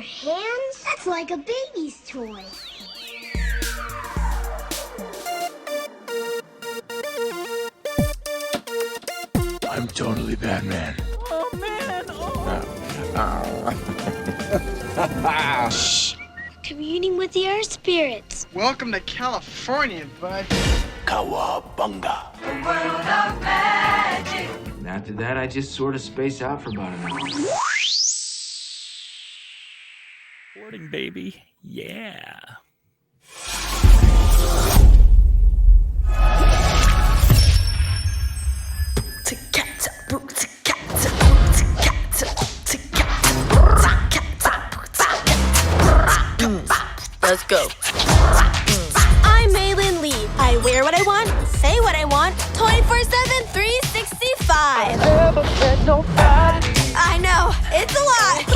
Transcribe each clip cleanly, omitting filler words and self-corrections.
hands? That's like a baby's toy. I'm totally Batman. Oh, man. Shh. Communing with the earth spirits. Welcome to California, bud. Cowabunga. The world of magic. And after that, I just sort of space out for about an hour. Boarding, baby. Yeah. Let's go. I'm Mei Lee. I wear what I want, say what I want, 24/7, 365. I know, it's a lot.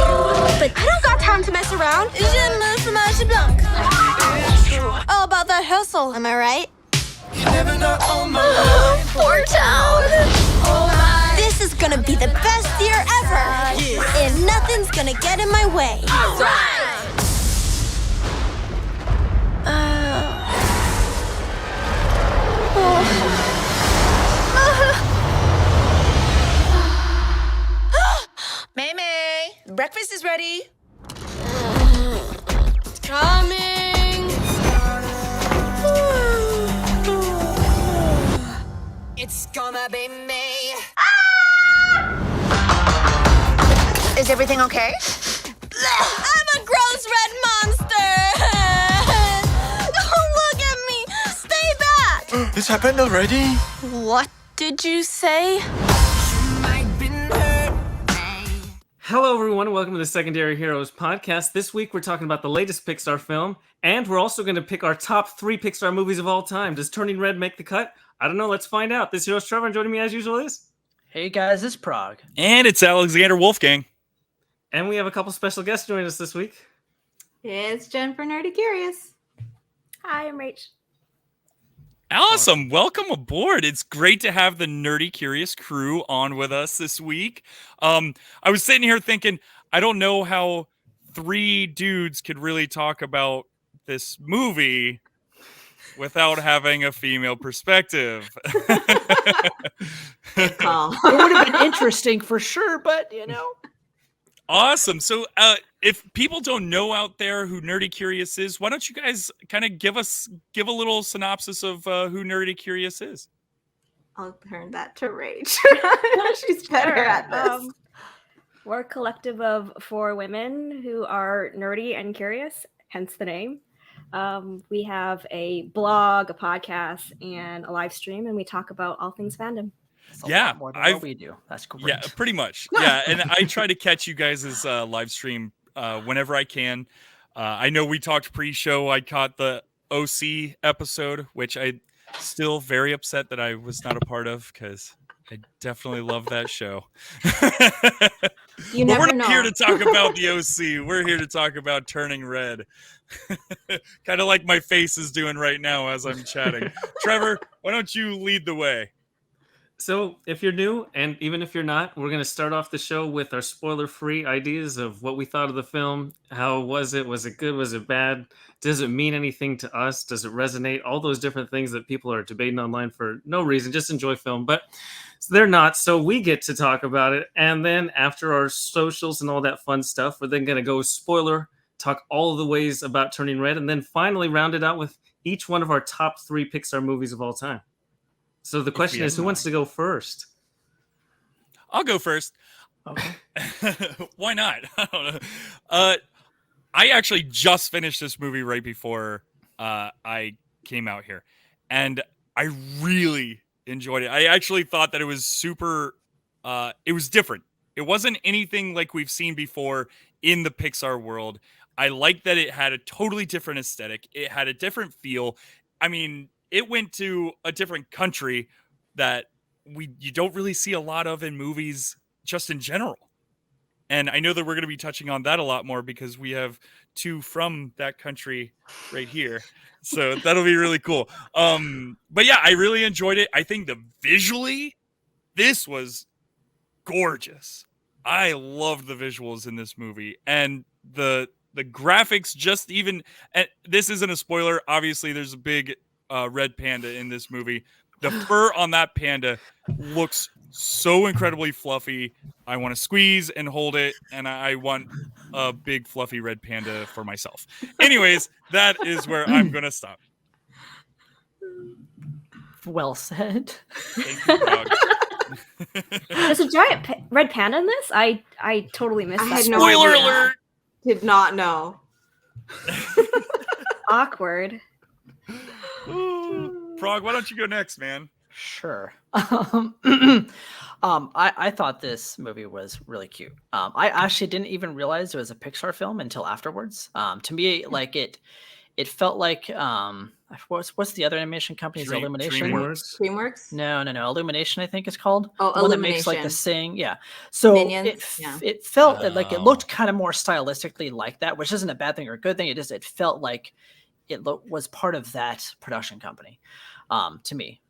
But I don't got time to mess around. Je me fromage blanc. All about that hustle, am I right? Poor town. This is gonna be the best year ever. And nothing's gonna get in my way. All right. Mei, breakfast is ready. Coming. It's gonna be me. Is everything okay? I'm a gross red monster. Don't look at me. Stay back. This happened already? What did you say? Hello, everyone, and welcome to the Secondary Heroes podcast. This week, we're talking about the latest Pixar film, and we're also going to pick our top 3 Pixar movies of all time. Does Turning Red make the cut? I don't know. Let's find out. This is your host, Trevor, and joining me as usual is... Hey, guys, it's Prague. And it's Alexander Wolfgang. And we have a couple special guests joining us this week. It's Jennifer Nerdy Curious. Hi, I'm Rach. Awesome. Welcome aboard. It's great to have the Nerdy Curious crew on with us this week. I was sitting here thinking, I don't know how 3 dudes could really talk about this movie without having a female perspective. It would have been interesting for sure, but, you know. Awesome. So if people don't know out there who Nerdy Curious is, why don't you guys kind of give a little synopsis of who Nerdy Curious is? I'll turn that to Rach. She's better at this. We're a collective of 4 women who are nerdy and curious, hence the name. We have a blog, a podcast, and a live stream, and we talk about all things fandom. Yeah, more than what we do. That's great. Yeah, pretty much. Yeah, and I try to catch you guys' live stream whenever I can. I know we talked pre-show. I caught the OC episode, which I still very upset that I was not a part of because I definitely love that show. You never we're not know. here to talk about the OC. We're here to talk about Turning Red. Kind of like my face is doing right now as I'm chatting. Trevor, why don't you lead the way? So, if you're new, and even if you're not, we're going to start off the show with our spoiler-free ideas of what we thought of the film. How was it? Was it good? Was it bad? Does it mean anything to us? Does it resonate? All those different things that people are debating online for no reason. Just enjoy film. But they're not, so we get to talk about it. And then after our socials and all that fun stuff, we're then going to go spoiler, talk all of the ways about Turning Red, and then finally round it out with each one of our top 3 Pixar movies of all time. So the question is, who wants to go first? I'll go first. Okay. Why not? I don't know. I actually just finished this movie right before I came out here, and I really enjoyed it. I actually thought that it was super. It was different. It wasn't anything like we've seen before in the Pixar world. I liked that it had a totally different aesthetic. It had a different feel. I mean, it went to a different country that you don't really see a lot of in movies just in general. And I know that we're going to be touching on that a lot more because we have 2 from that country right here. So that'll be really cool. But yeah, I really enjoyed it. I think visually, this was gorgeous. I loved the visuals in this movie. And the the graphics, just even, and this isn't a spoiler. Obviously, there's a big red panda in this movie. The fur on that panda looks so incredibly fluffy. I want to squeeze and hold it, and I want a big fluffy red panda for myself. Anyways, that is where I'm gonna stop. Well said. Thank you, Dog. There's a giant red panda in this. I totally missed I that. had no Spoiler idea. alert! Did not know. Awkward. Frog, why don't you go next, man? Sure. I thought this movie was really cute. I actually didn't even realize it was a Pixar film until afterwards. To me, like it felt like what's the other animation company's Illumination? DreamWorks? No. Illumination, I think it's called. Oh, the one that makes like the Illumination. Sing. Yeah. So Minions? it felt like it looked kind of more stylistically like that, which isn't a bad thing or a good thing. It felt like it was part of that production company, to me.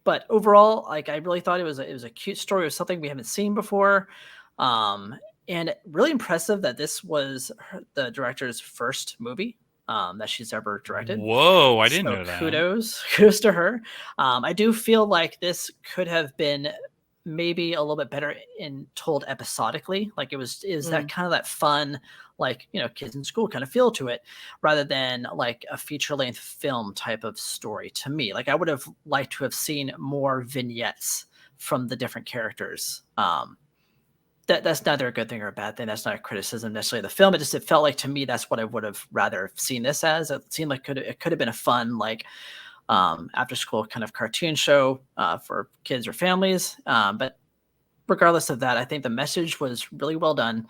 But overall, like I really thought it was a cute story. It was something we haven't seen before, and really impressive that this was the director's first movie that she's ever directed. Whoa, I didn't know that. Kudos to her. I do feel like this could have been maybe a little bit better told episodically. Like it was that kind of that fun, like, kids in school kind of feel to it, rather than like a feature-length film type of story to me. Like I would have liked to have seen more vignettes from the different characters. That's neither a good thing or a bad thing. That's not a criticism necessarily of the film. It felt like, to me, that's what I would have rather seen this as. It seemed like it could have been a fun, like, after school kind of cartoon show for kids or families. But regardless of that, I think the message was really well done.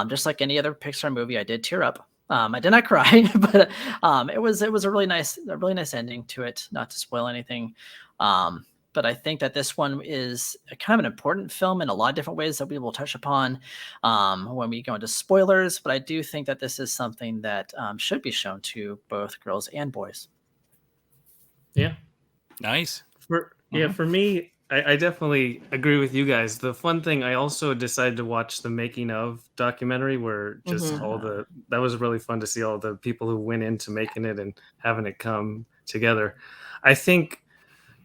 Just like any other Pixar movie, I did tear up. I did not cry, but it was a really nice ending to it. Not to spoil anything. But I think that this one is kind of an important film in a lot of different ways that we will touch upon when we go into spoilers. But I do think that this is something that should be shown to both girls and boys. Yeah. Nice. For me, I definitely agree with you guys. The fun thing, I also decided to watch the making of documentary where just that was really fun to see all the people who went into making it and having it come together. I think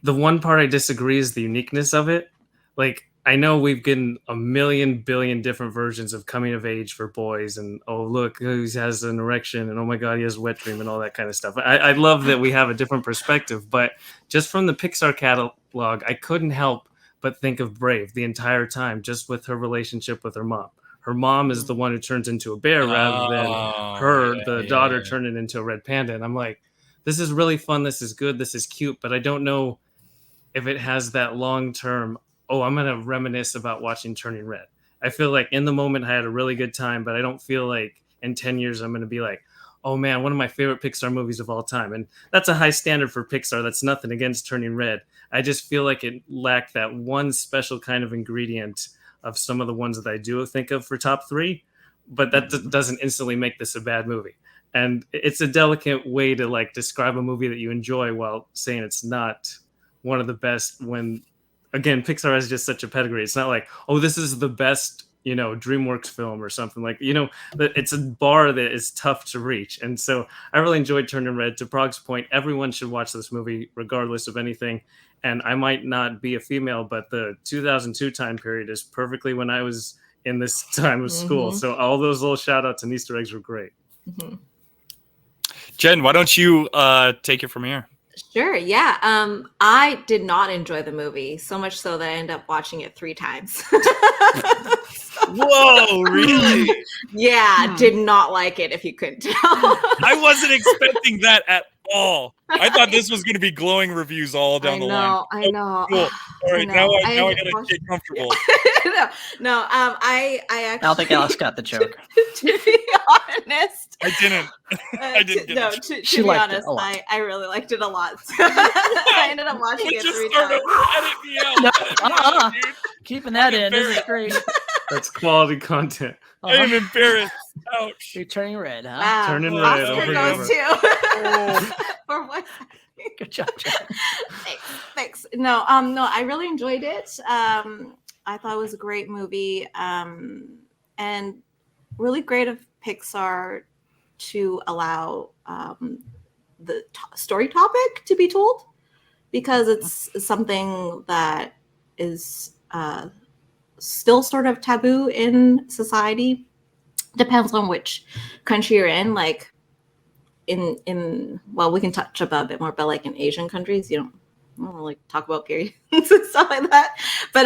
the one part I disagree is the uniqueness of it. Like, I know we've gotten a million billion different versions of coming of age for boys, and oh look, he has an erection, and oh my god, he has wet dream, and all that kind of stuff. I love that we have a different perspective, but just from the Pixar catalog, I couldn't help but think of Brave the entire time, just with her relationship with her mom. Her mom is the one who turns into a bear rather than the daughter turning into a red panda, and I'm like, this is really fun, this is good, this is cute, but I don't know if it has that long-term, I'm going to reminisce about watching Turning Red. I feel like in the moment I had a really good time, but I don't feel like in 10 years I'm going to be like, oh man, one of my favorite Pixar movies of all time. And that's a high standard for Pixar. That's nothing against Turning Red. I just feel like it lacked that one special kind of ingredient of some of the ones that I do think of for top three, but that doesn't instantly make this a bad movie. And it's a delicate way to like describe a movie that you enjoy while saying it's not one of the best, when again Pixar has just such a pedigree. It's not like, oh, this is the best, DreamWorks film or something, like, that it's a bar that is tough to reach. And so I really enjoyed Turning Red. To Prog's point, everyone should watch this movie regardless of anything. And I might not be a female, but the 2002 time period is perfectly when I was in this time of school. So all those little shout outs and Easter eggs were great. Jen, why don't you take it from here? Sure, yeah. I did not enjoy the movie, so much so that I ended up watching it 3 times. Whoa, really? Yeah, did not like it, if you couldn't tell. I wasn't expecting that at all. I thought this was going to be glowing reviews all down the line. I know. Cool. All right, now I gotta get comfortable. I actually, I don't think Alex got the joke. To be honest, I didn't. I didn't get it. To be honest, I really liked it a lot. So I ended up watching it 3 times. Edit me out. Edit me out, dude. Keeping that in. This is great. That's quality content. I'm embarrassed. Ouch. You're turning red, huh? Wow. Turning red. Oscar goes too. For what? Good job, Jen. Thanks. No, I really enjoyed it. I thought it was a great movie, and really great of Pixar to allow the story topic to be told, because it's something that is still sort of taboo in society. Depends on which country you're in. Like in well, we can touch about a bit more, but like in Asian countries, you don't really talk about periods and stuff like that. But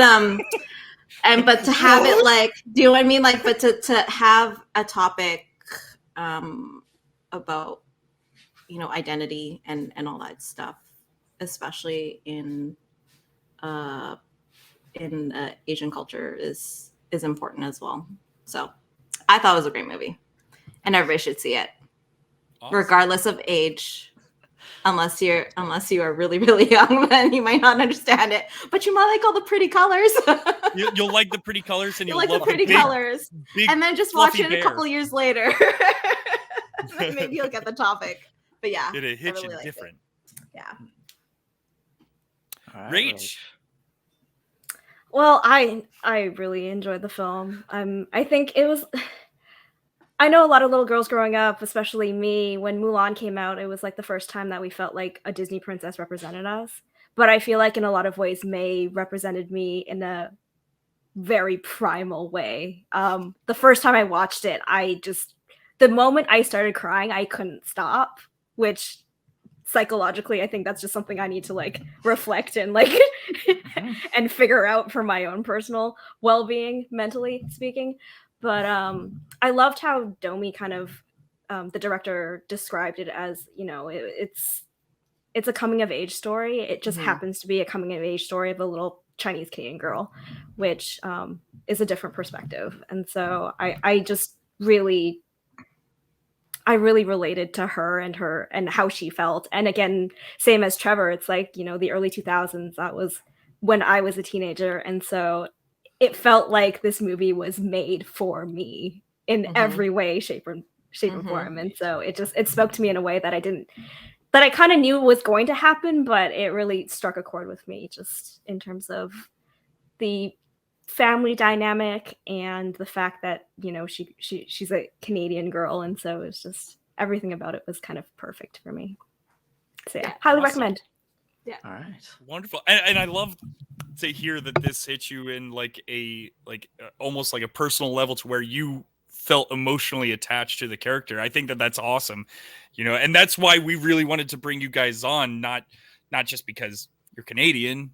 to have it like, do you know what I mean? Like, but to have a topic about, you know, identity and all that stuff, especially in Asian culture, is important as well. So I thought it was a great movie, and everybody should see it, regardless of age. Unless you are really, really young, then you might not understand it. But you might like all the pretty colors. You'll like the pretty colors, and you'll like love the pretty colors. And then just watch it a couple years later. Then maybe you'll get the topic. But yeah, it hits really you different. Yeah. Rach. Well, I really enjoyed the film. I think it was. I know a lot of little girls growing up, especially me, when Mulan came out, it was like the first time that we felt like a Disney princess represented us. But I feel like in a lot of ways, Mei represented me in a very primal way. The first time I watched it, the moment I started crying, I couldn't stop, which psychologically, I think that's just something I need to like reflect and like and figure out for my own personal well-being, mentally speaking. But I loved how Domi kind of, the director, described it as, you know, it's a coming of age story. It just happens to be a coming of age story of a little Chinese Canadian girl, which is a different perspective. And so I just really related to her and how she felt. And again, same as Trevor, it's like, you know, the early 2000s, that was when I was a teenager. And so it felt like this movie was made for me in every way, shape, or form. And so it spoke to me in a way that I kind of knew was going to happen, but it really struck a chord with me, just in terms of the family dynamic and the fact that, you know, she's a Canadian girl. And so it's just, everything about it was kind of perfect for me. So yeah, highly recommend. Yeah. All right. Wonderful. And I love to hear that this hit you in like almost like a personal level, to where you felt emotionally attached to the character. I think that's awesome, you know, and that's why we really wanted to bring you guys on, not just because you're Canadian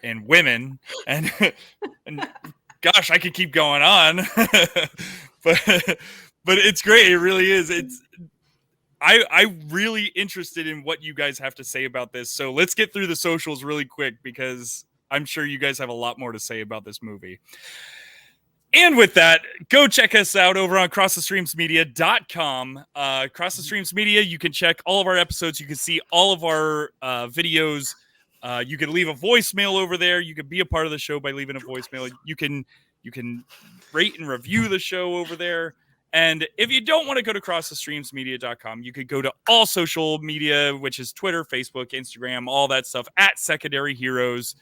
and women and gosh, I could keep going on, but it's great. It really is. I'm really interested in what you guys have to say about this. So let's get through the socials really quick, because I'm sure you guys have a lot more to say about this movie. And with that, go check us out over on crossthestreamsmedia.com. Cross the Streams Media, you can check all of our episodes. You can see all of our videos. You can leave a voicemail over there. You can be a part of the show by leaving a voicemail. You can rate and review the show over there. And if you don't want to go to crossthestreamsmedia.com, you could go to all social media, which is Twitter, Facebook, Instagram, all that stuff, at Secondary Heroes.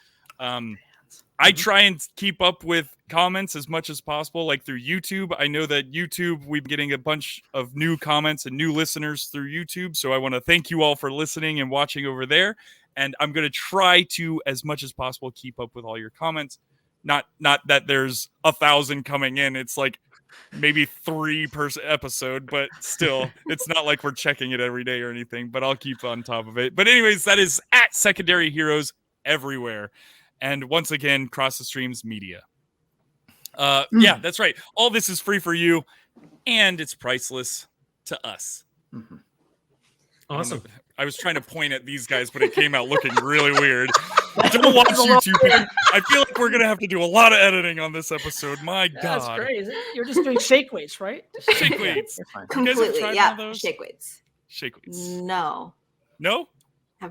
I try and keep up with comments as much as possible, like through YouTube. I know that YouTube, we've been getting a bunch of new comments and new listeners through YouTube. So I want to thank you all for listening and watching over there. And I'm going to try to, as much as possible, keep up with all your comments. Not that there's 1,000 coming in. It's like maybe 3 per episode, but still, it's not like we're checking it every day or anything, but I'll keep on top of it. But anyways, that is at Secondary Heroes everywhere. And once again, Cross the Streams Media. Yeah, that's right. All this is free for you, and it's priceless to us. Awesome. I was trying to point at these guys, but it came out looking really weird. Don't watch YouTube. I feel like we're going to have to do a lot of editing on this episode. My God. That's crazy. You're just doing shake weights, right? Shake weights. Completely, yeah. Shake weights. Shake weights. No. No?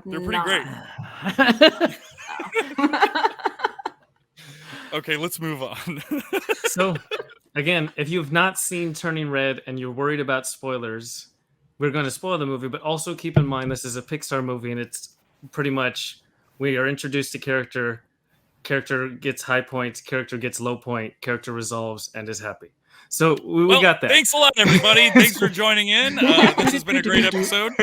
They're pretty great. Okay, let's move on. So, again, if you've not seen Turning Red and you're worried about spoilers, we're going to spoil the movie, but also keep in mind this is a Pixar movie, and it's pretty much we are introduced to character gets high points, character gets low point, character resolves and is happy. So we Well, got that. Thanks a lot, everybody. Thanks for joining in. This has been a great episode.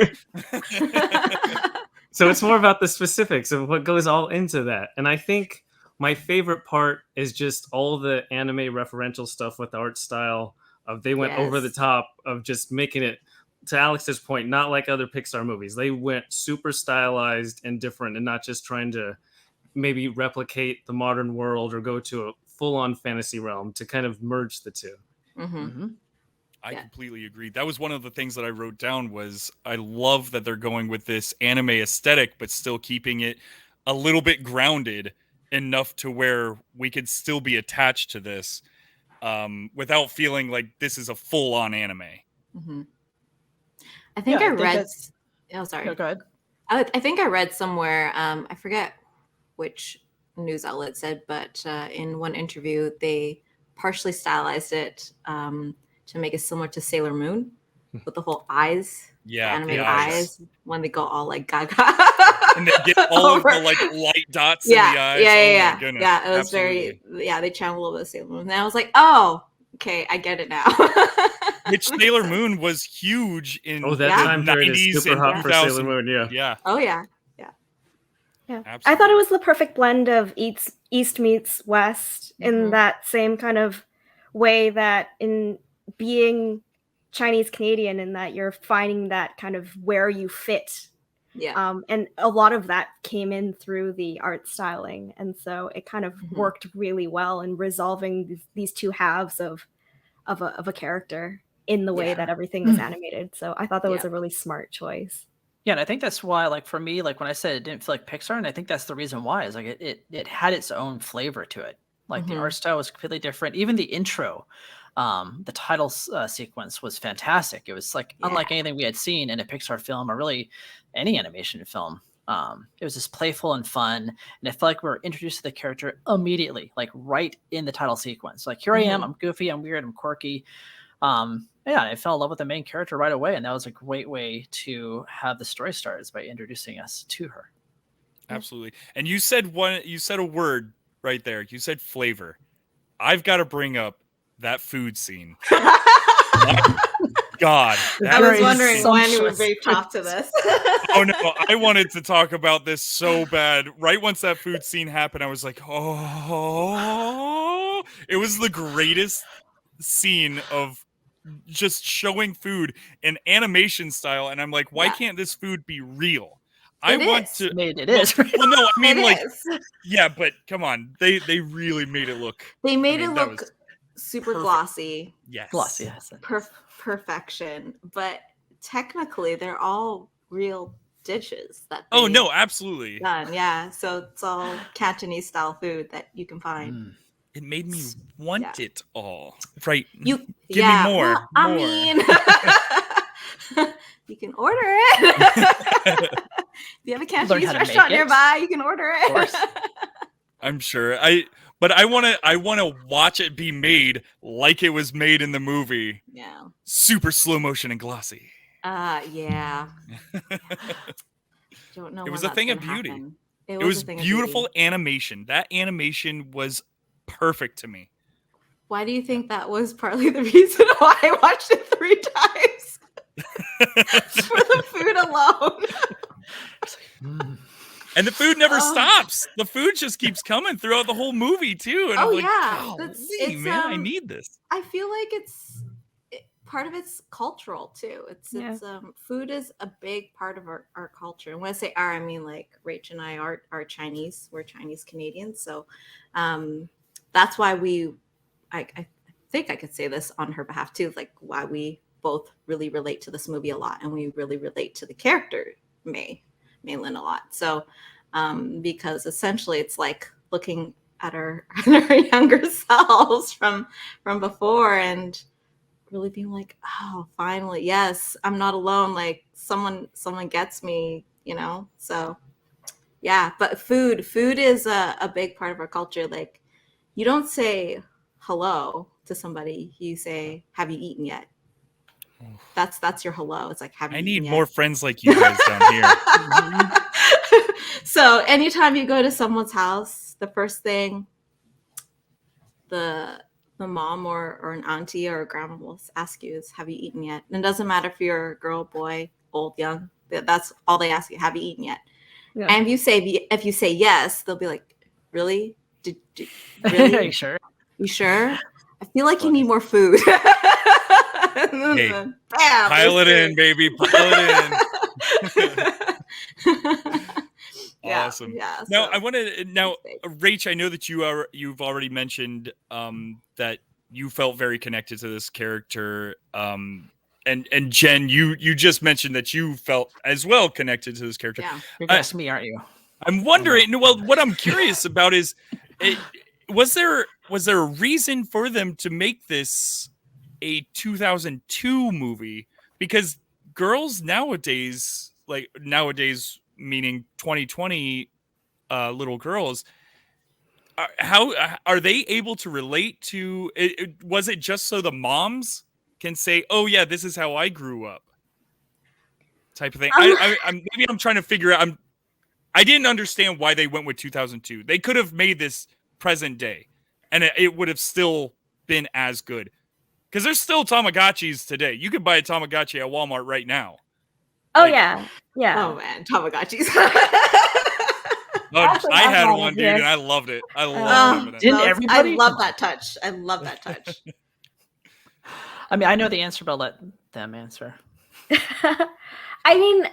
So it's more about the specifics of what goes all into that. And I think my favorite part is just all the anime referential stuff with the art style of they went over the top of just making it, to Alex's point, not like other Pixar movies. They went super stylized and different and not just trying to maybe replicate the modern world or go to a full-on fantasy realm, to kind of merge the two. I completely agree. That was one of the things that I wrote down was I love that they're going with this anime aesthetic, but still keeping it a little bit grounded enough to where we could still be attached to this without feeling like this is a full-on anime. I think I read. that's- Oh, sorry. No, go ahead. I think I read somewhere. I forget which news outlet said, but in one interview they partially stylized it to make it similar to Sailor Moon with the whole eyes, the animated eyes when they go all like gaga, and they get all of the like light dots in the eyes. Yeah. My goodness. Yeah, it was Absolutely. very. They channeled a little bit of Sailor Moon, and I was like, oh, okay, I get it now. Which Sailor Moon was huge in that time period is 90s super and hot for 2000. Sailor Moon, yeah. Oh yeah. I thought it was the perfect blend of East meets West in that same kind of way, that in being Chinese Canadian, in that you're finding that kind of where you fit. And a lot of that came in through the art styling. And so it kind of worked really well in resolving these two halves of a character in the way that everything was animated. So I thought that was a really smart choice. Yeah, and I think that's why, like, for me, like when I said it didn't feel like Pixar, and I think that's the reason why, is like it had its own flavor to it. Like the art style was completely different. Even the intro, the title sequence was fantastic. It was like unlike anything we had seen in a Pixar film or really any animation film. It was just playful and fun, and it felt like we were introduced to the character immediately, like right in the title sequence. Like, here I am, I'm goofy, I'm weird, I'm quirky. I fell in love with the main character right away, and that was a great way to have the story start, is by introducing us to her. Absolutely. And you said a word right there. You said flavor. I've got to bring up that food scene. God. I was wondering when we would be talk to this. Oh no, I wanted to talk about this so bad. Right once that food scene happened, I was like, oh, it was the greatest scene of just showing food in animation style, and I'm like, why can't this food be real? It is. Well, no, I mean, It is. yeah, but come on, they really made it look. They made I mean, it that look was super perfect. glossy. Yes. Glossy, yes. Perfection, but technically they're all real dishes that Oh they no, absolutely. done. Yeah, so it's all Cantonese style food that you can find. It made me want it all. Right. You Give me more. Well, I more. mean, you can order it. If you have a Cantonese how to restaurant make it. nearby, you can order it. I'm sure. But I want to watch it be made like it was made in the movie. Yeah. Super slow motion and glossy. Yeah. Don't know. It when was a that's thing of gonna beauty. happen. It was a thing of beautiful beauty. animation. That animation was perfect to me. Why do you think that was partly the reason why I watched it 3 times? For the food alone. And the food never stops. The food just keeps coming throughout the whole movie too. And I'm like, golly, man, I need this. I feel like part of it's cultural too. It's food is a big part of our culture. And when I say our, I mean like Rach and I are Chinese. We're Chinese Canadians, so that's why I think I could say this on her behalf too. Like why we both really relate to this movie a lot, and we really relate to the character Mei Lee a lot. So because essentially it's like looking at our younger selves from before and really being like, oh, finally, yes, I'm not alone. Like someone gets me, So yeah, but food is a big part of our culture. Like you don't say hello to somebody, you say, have you eaten yet? That's your hello. It's like, have you I eaten need yet? more friends like you guys down here. So anytime you go to someone's house, the first thing the the mom or an auntie or a grandma will ask you is, have you eaten yet? And it doesn't matter if you're a girl, boy, old, young. That's all they ask you. Have you eaten yet? Yeah. And if you say yes, they'll be like, really? Really? Are you sure? You sure? I feel like you need more food. Hey, Bam, pile it in, baby. Pile it in. Yeah, Awesome. yeah, Now so- I want to Rach, I know that you've already mentioned that you felt very connected to this character. And Jen, you just mentioned that you felt as well connected to this character. Yeah. You're asking me, aren't you? I'm wondering. Well, what I'm curious about is, was there a reason for them to make this a 2002 movie? Because girls nowadays, meaning 2020, little girls, how are they able to relate to it? Was it just so the moms can say, "Oh yeah, this is how I grew up," type of thing? Maybe I'm trying to figure out. I didn't understand why they went with 2002. They could have made this present day, and it would have still been as good. Because there's still Tamagotchis today. You could buy a Tamagotchi at Walmart right now. Oh yeah. Oh man, Tamagotchis. I had one, dude, and I loved it. I loved it. Didn't everybody? I love that touch. I love that touch. I mean, I know the answer, but I'll let them answer. I mean,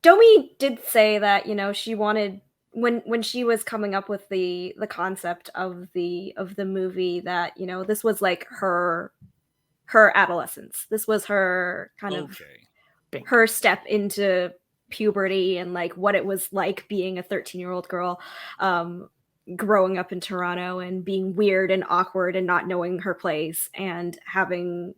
Domi did say that, she wanted when she was coming up with the concept of the movie, that, this was like her adolescence. This was her kind of her step into puberty and like what it was like being a 13-year-old girl, growing up in Toronto and being weird and awkward and not knowing her place and having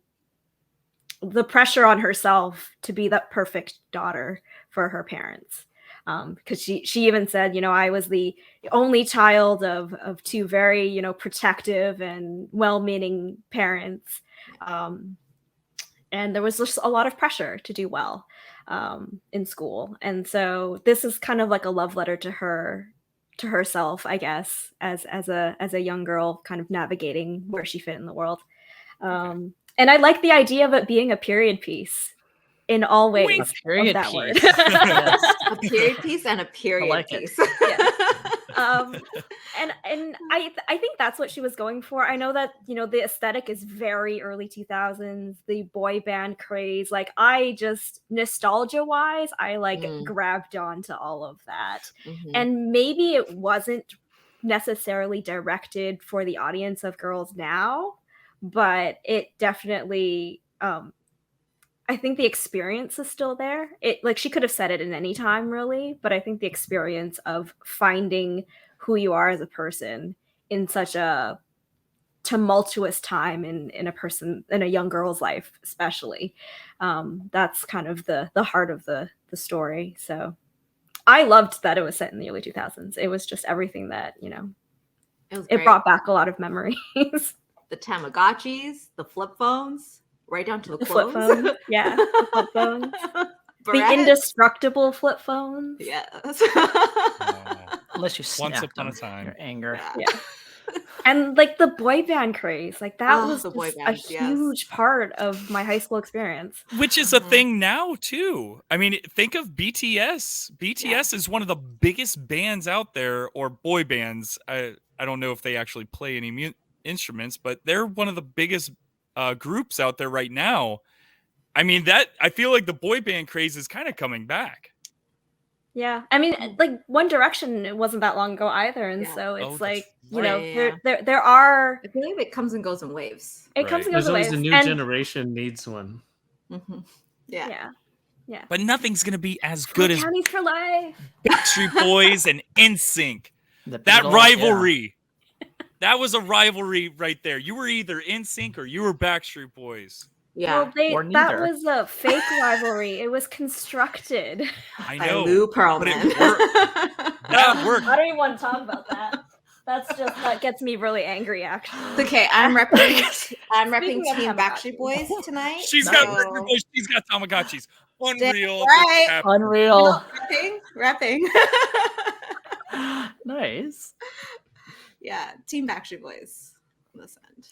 the pressure on herself to be that perfect daughter for her parents. Because she even said, I was the only child of two very, protective and well-meaning parents. And there was just a lot of pressure to do well in school. And so this is kind of like a love letter to herself, I guess, as a young girl kind of navigating where she fit in the world. And I like the idea of it being a period piece in all ways of that word. Yes. A period piece and a period piece. And I think that's what she was going for. I know that, the aesthetic is very early 2000s, the boy band craze. Like, I just, nostalgia-wise, I grabbed onto all of that. Mm-hmm. And maybe it wasn't necessarily directed for the audience of girls now, but it definitely, I think the experience is still there. She could have said it in any time, really, but I think the experience of finding who you are as a person in such a tumultuous time in a young girl's life, especially, that's kind of the heart of the story. So I loved that it was set in the early 2000s. It was just everything that, it brought back a lot of memories. The Tamagotchis, the flip phones, right down to the flip clothes. phones. Yeah, the flip phones. The indestructible flip phones. Yes. Unless you snap Once upon a time. your anger. Yeah. And the boy band craze, that was the boy just bands, a yes. huge part of my high school experience. Which is a thing now too. I mean, think of BTS. BTS is one of the biggest bands out there, or boy bands. I don't know if they actually play any instruments, but they're one of the biggest groups out there right now. I mean, I feel like the boy band craze is kind of coming back. Yeah, I mean, One Direction, it wasn't that long ago either, and so it's there are. I believe it comes and goes in waves. It comes and goes There's in always waves. a new generation needs one. Mm-hmm. Yeah. But nothing's gonna be as good as Counties for Life, Backstreet Boys and NSYNC. That Beatles, rivalry. That was a rivalry right there. You were either NSYNC or you were Backstreet Boys. Yeah. Well, that was a fake rivalry. It was constructed. I know. Lou Pearlman. But it worked. That worked. I don't even want to talk about that. That gets me really angry, actually. Okay, I'm repping Speaking of Team Tamagotchi. Backstreet Boys tonight. She's got Backstreet Boys. She's got Tamagotchis. Unreal. Right. Unreal. Repping. Nice. Yeah, Team Backstreet Boys on this end.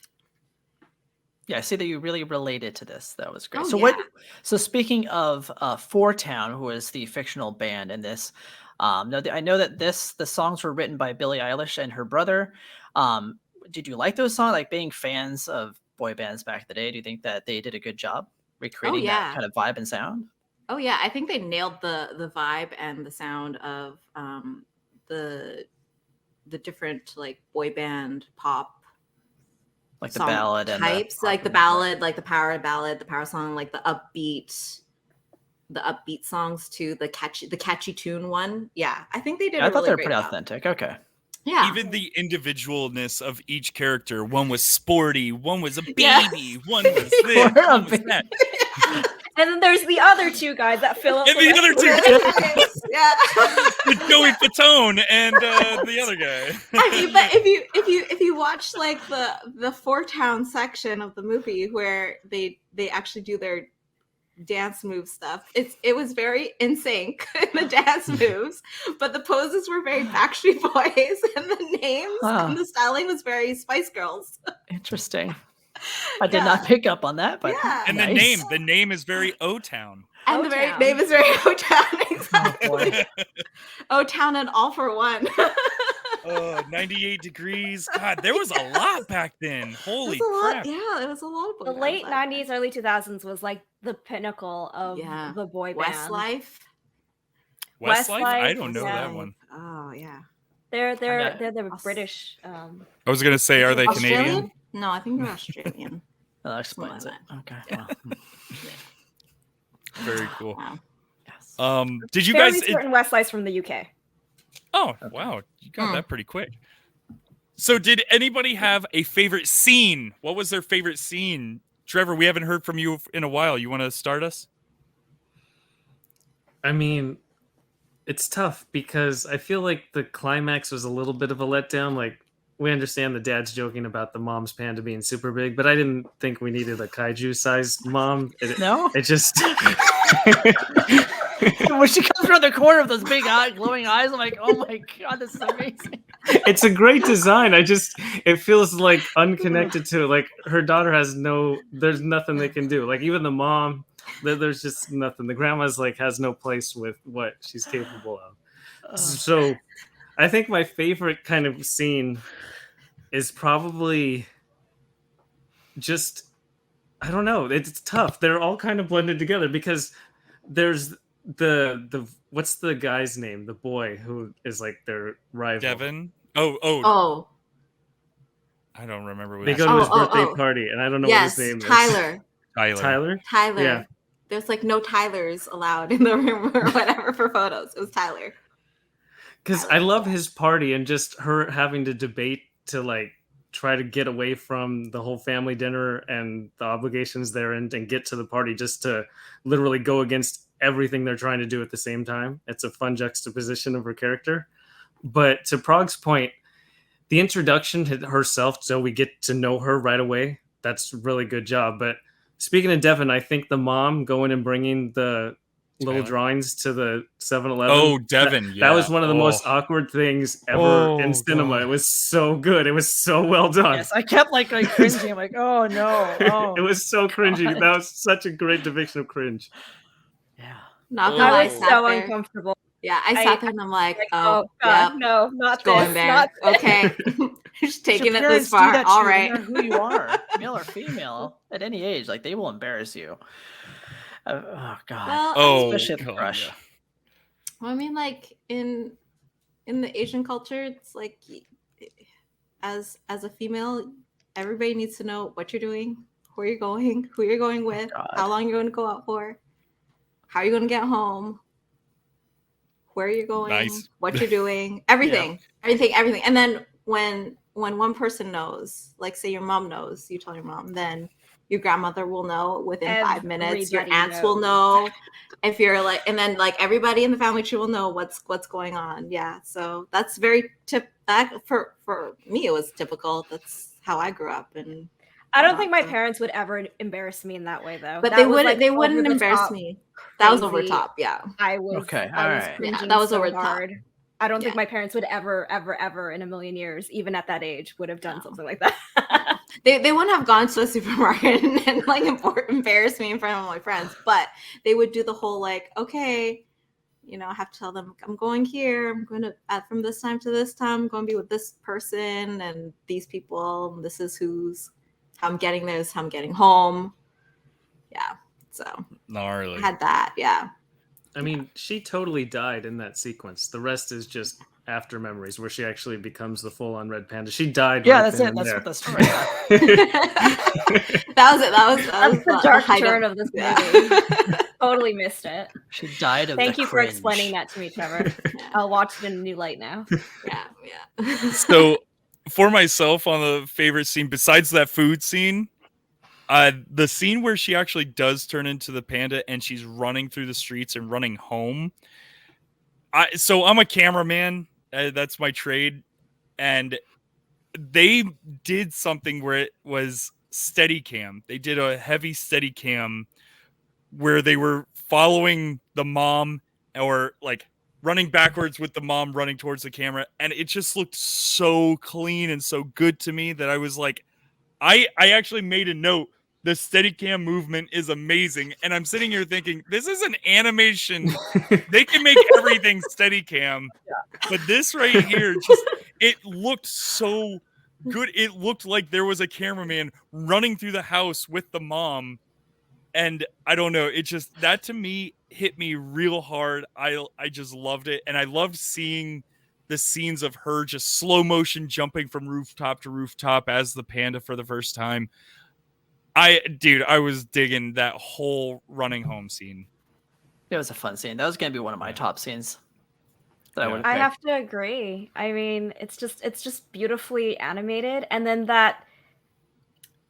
Yeah, I see that you really related to this. That was great. Oh, So yeah. So speaking of Four Town, who is the fictional band in this, no, I know that the songs were written by Billie Eilish and her brother. Did you like those songs? Like, being fans of boy bands back in the day, do you think that they did a good job recreating that yeah. kind of vibe and sound? Oh yeah, I think they nailed the vibe and the sound of the different like boy band pop, Like the song ballad and types, the like the ballad, like the power ballad, the power song, like the upbeat songs too, the catchy tune one. Yeah, I think they did. I a thought really they were great pretty job. authentic. Okay. Yeah. Even the individualness of each character. One was sporty, one was a baby, Yes. one was this, one was that. And then there's the other two guys that fill up. And the other two Yeah. with Joey Fatone and the other guy. I mean, but if you watch like the Four Town section of the movie where they actually do their dance move stuff, it was very in sync in the dance moves, but the poses were very Backstreet Boys, and the names and the styling was very Spice Girls. Interesting. I did not pick up on that, but And nice. the name is very O-Town. And the very name is very O-Town, exactly. Oh, O-Town and All for One. 98 degrees. God, there was a lot back then. Holy crap. Yeah, it was a lot of boy The bands late back 90s, early 2000s was like the pinnacle of the boy band. Westlife. Westlife? I don't was, know that one. Oh yeah. They're the British. I was gonna say, are they Australian? Canadian? No, I think they're Australian. That explains it. Okay. Well. Very cool. Wow. Did you Fairly guys? certain Westlife's from the UK. Oh, wow, you got that pretty quick. So, did anybody have a favorite scene? What was their favorite scene? Trevor, we haven't heard from you in a while. You want to start us? I mean, it's tough because I feel like the climax was a little bit of a letdown. Like, we understand the dad's joking about the mom's panda being super big, but I didn't think we needed a kaiju-sized mom. No? It just... When she comes around the corner with those big glowing eyes, I'm like, oh my god, this is amazing. It's a great design. It feels like unconnected to, like, her daughter there's nothing they can do. Like, even the mom, there's just nothing. The grandma's like has no place with what she's capable of. So I think my favorite kind of scene is probably just, I don't know. It's tough. They're all kind of blended together because there's the what's the guy's name? The boy who is like their rival. Devin. Oh. I don't remember what they go to his birthday party, and I don't know what his name is. Tyler. Tyler. Yeah. There's like no Tylers allowed in the room or whatever for photos. It was Tyler. Because I love his party and just her having to debate to like try to get away from the whole family dinner and the obligations there and get to the party just to literally go against everything they're trying to do at the same time. It's a fun juxtaposition of her character. But to Prog's point, the introduction to herself, so we get to know her right away, that's a really good job. But speaking of Devin, I think the mom going and bringing the little drawings to the 7-Eleven. Oh, Devin. That was one of the most awkward things ever in cinema. God. It was so good. It was so well done. Yes, I kept like cringing. I'm like, oh no. Oh, it was so cringy. That was such a great depiction of cringe. Yeah. Not gonna lie, I was so uncomfortable. Yeah, I sat there and I'm like, oh God, no, not going this, there. not this. Okay, just taking Your it parents this far. do that to All you, right. no matter who you are, male or female, at any age, like they will embarrass you. Oh god. Well, especially at the crush. Yeah. Well, I mean, like in the Asian culture, it's like as a female, everybody needs to know what you're doing, where you're going, who you're going with, how long you're going to go out for, how you're going to get home, where you're going, what you're doing, everything. And then when one person knows, like say your mom knows, you tell your mom, then your grandmother will know within 5 minutes. Your aunts will know. If you're like, and then like everybody in the family tree will know what's going on. Yeah, so that's very for me. It was typical. That's how I grew up, and I don't think my parents would ever embarrass me in that way, though. But that they was, wouldn't. like, They wouldn't over the embarrass top, me. That was over crazy. top. Yeah. I was. Okay, I was alright. cringing Yeah, that was so over the top. hard. I don't think my parents would ever in a million years, even at that age, would have done something like that. They wouldn't have gone to the supermarket and like embarrass me in front of my friends, but they would do the whole like, okay, you know, I have to tell them I'm going here. I'm going to from this time to this time. I'm going to be with this person and these people. And this is how I'm getting there. This is how I'm getting home. Yeah. So gnarly. I had that. Yeah. I mean, she totally died in that sequence. The rest is just after memories where she actually becomes the full-on red panda. She died. Yeah, right that's then it. and That's there. what the story is. That was it. That's the dark turn of this movie. Totally missed it. She died of Thank the you for cringe. explaining that to me, Trevor. I'll watch it in a new light now. Yeah. So for myself on the favorite scene, besides that food scene, the scene where she actually does turn into the panda and she's running through the streets and running home. So I'm a cameraman. That's my trade. And they did something where it was steady cam. They did a heavy steady cam where they were following the mom or like running backwards with the mom running towards the camera. And it just looked so clean and so good to me that I was like, I actually made a note. The Steadicam movement is amazing. And I'm sitting here thinking, this is an animation. They can make everything Steadicam. But this right here, it looked so good. It looked like there was a cameraman running through the house with the mom. And I don't know, it just, that to me hit me real hard. I just loved it. And I loved seeing the scenes of her just slow motion jumping from rooftop to rooftop as the panda for the first time. I was digging that whole running home scene. It was a fun scene. That was going to be one of my top scenes. That I have to agree. I mean, it's just beautifully animated. And then that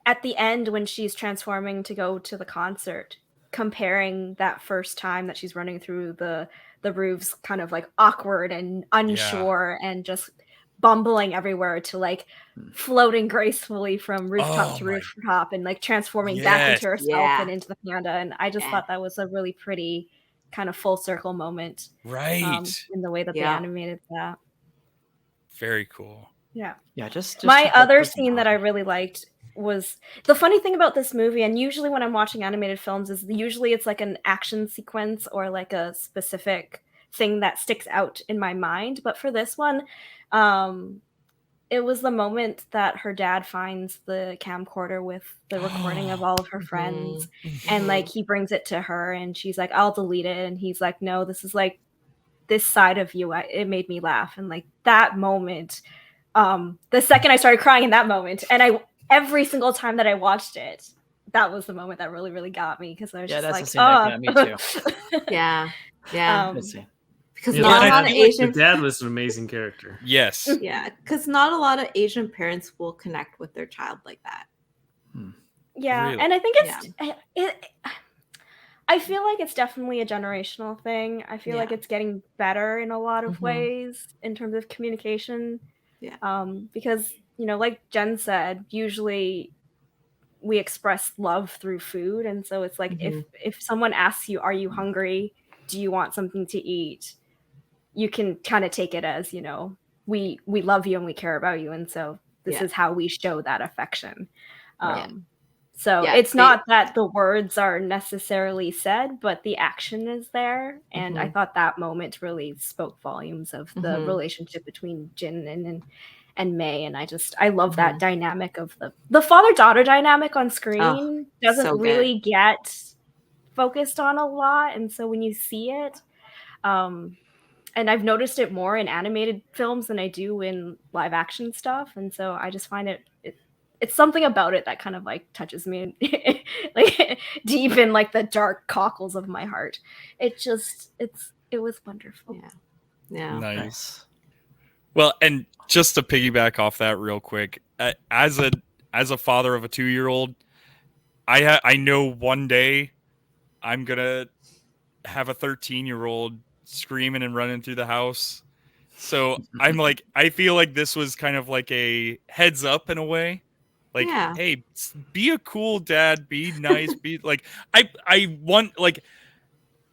at the end when she's transforming to go to the concert, comparing that first time that she's running through the roofs kind of like awkward and unsure and just bumbling everywhere to like floating gracefully from rooftop to rooftop and like transforming back into herself and into the panda. And I just thought that was a really pretty kind of full circle moment. Right. In the way that they animated that. Very cool. Yeah. Yeah. Just my other scene that I really liked was the funny thing about this movie, and usually when I'm watching animated films is usually it's like an action sequence or like a specific thing that sticks out in my mind. But for this one, it was the moment that her dad finds the camcorder with the recording of all of her friends and like he brings it to her and she's like, I'll delete it. And he's like, no, this is like this side of you. It made me laugh. And like that moment, the second I started crying in that moment, and every single time that I watched it, that was the moment that really, really got me because I was just like, oh, me too. Yeah. Because not a lot of Asian. The dad was an amazing character. Yes. Yeah, because not a lot of Asian parents will connect with their child like that. Yeah, really? And I think I feel like it's definitely a generational thing. I feel like it's getting better in a lot of ways in terms of communication. Yeah. Because like Jen said, usually we express love through food, and so it's like if someone asks you, "Are you hungry? Do you want something to eat?" you can kind of take it as, we love you and we care about you. And so this is how we show that affection. It's not that the words are necessarily said, but the action is there. And I thought that moment really spoke volumes of the relationship between Jin and Mei. And I love that dynamic of the father-daughter dynamic on screen doesn't really get focused on a lot. And so when you see it, and I've noticed it more in animated films than I do in live action stuff. And so I just find it's something about it that kind of like touches me like deep in like the dark cockles of my heart. It was wonderful. Yeah. Nice. Well, and just to piggyback off that real quick, as a father of a 2-year-old, I know one day I'm going to have a 13-year-old screaming and running through the house. So I'm like, I feel like this was kind of like a heads up in a way. Like, hey, be a cool dad, be nice, be like, I want, like,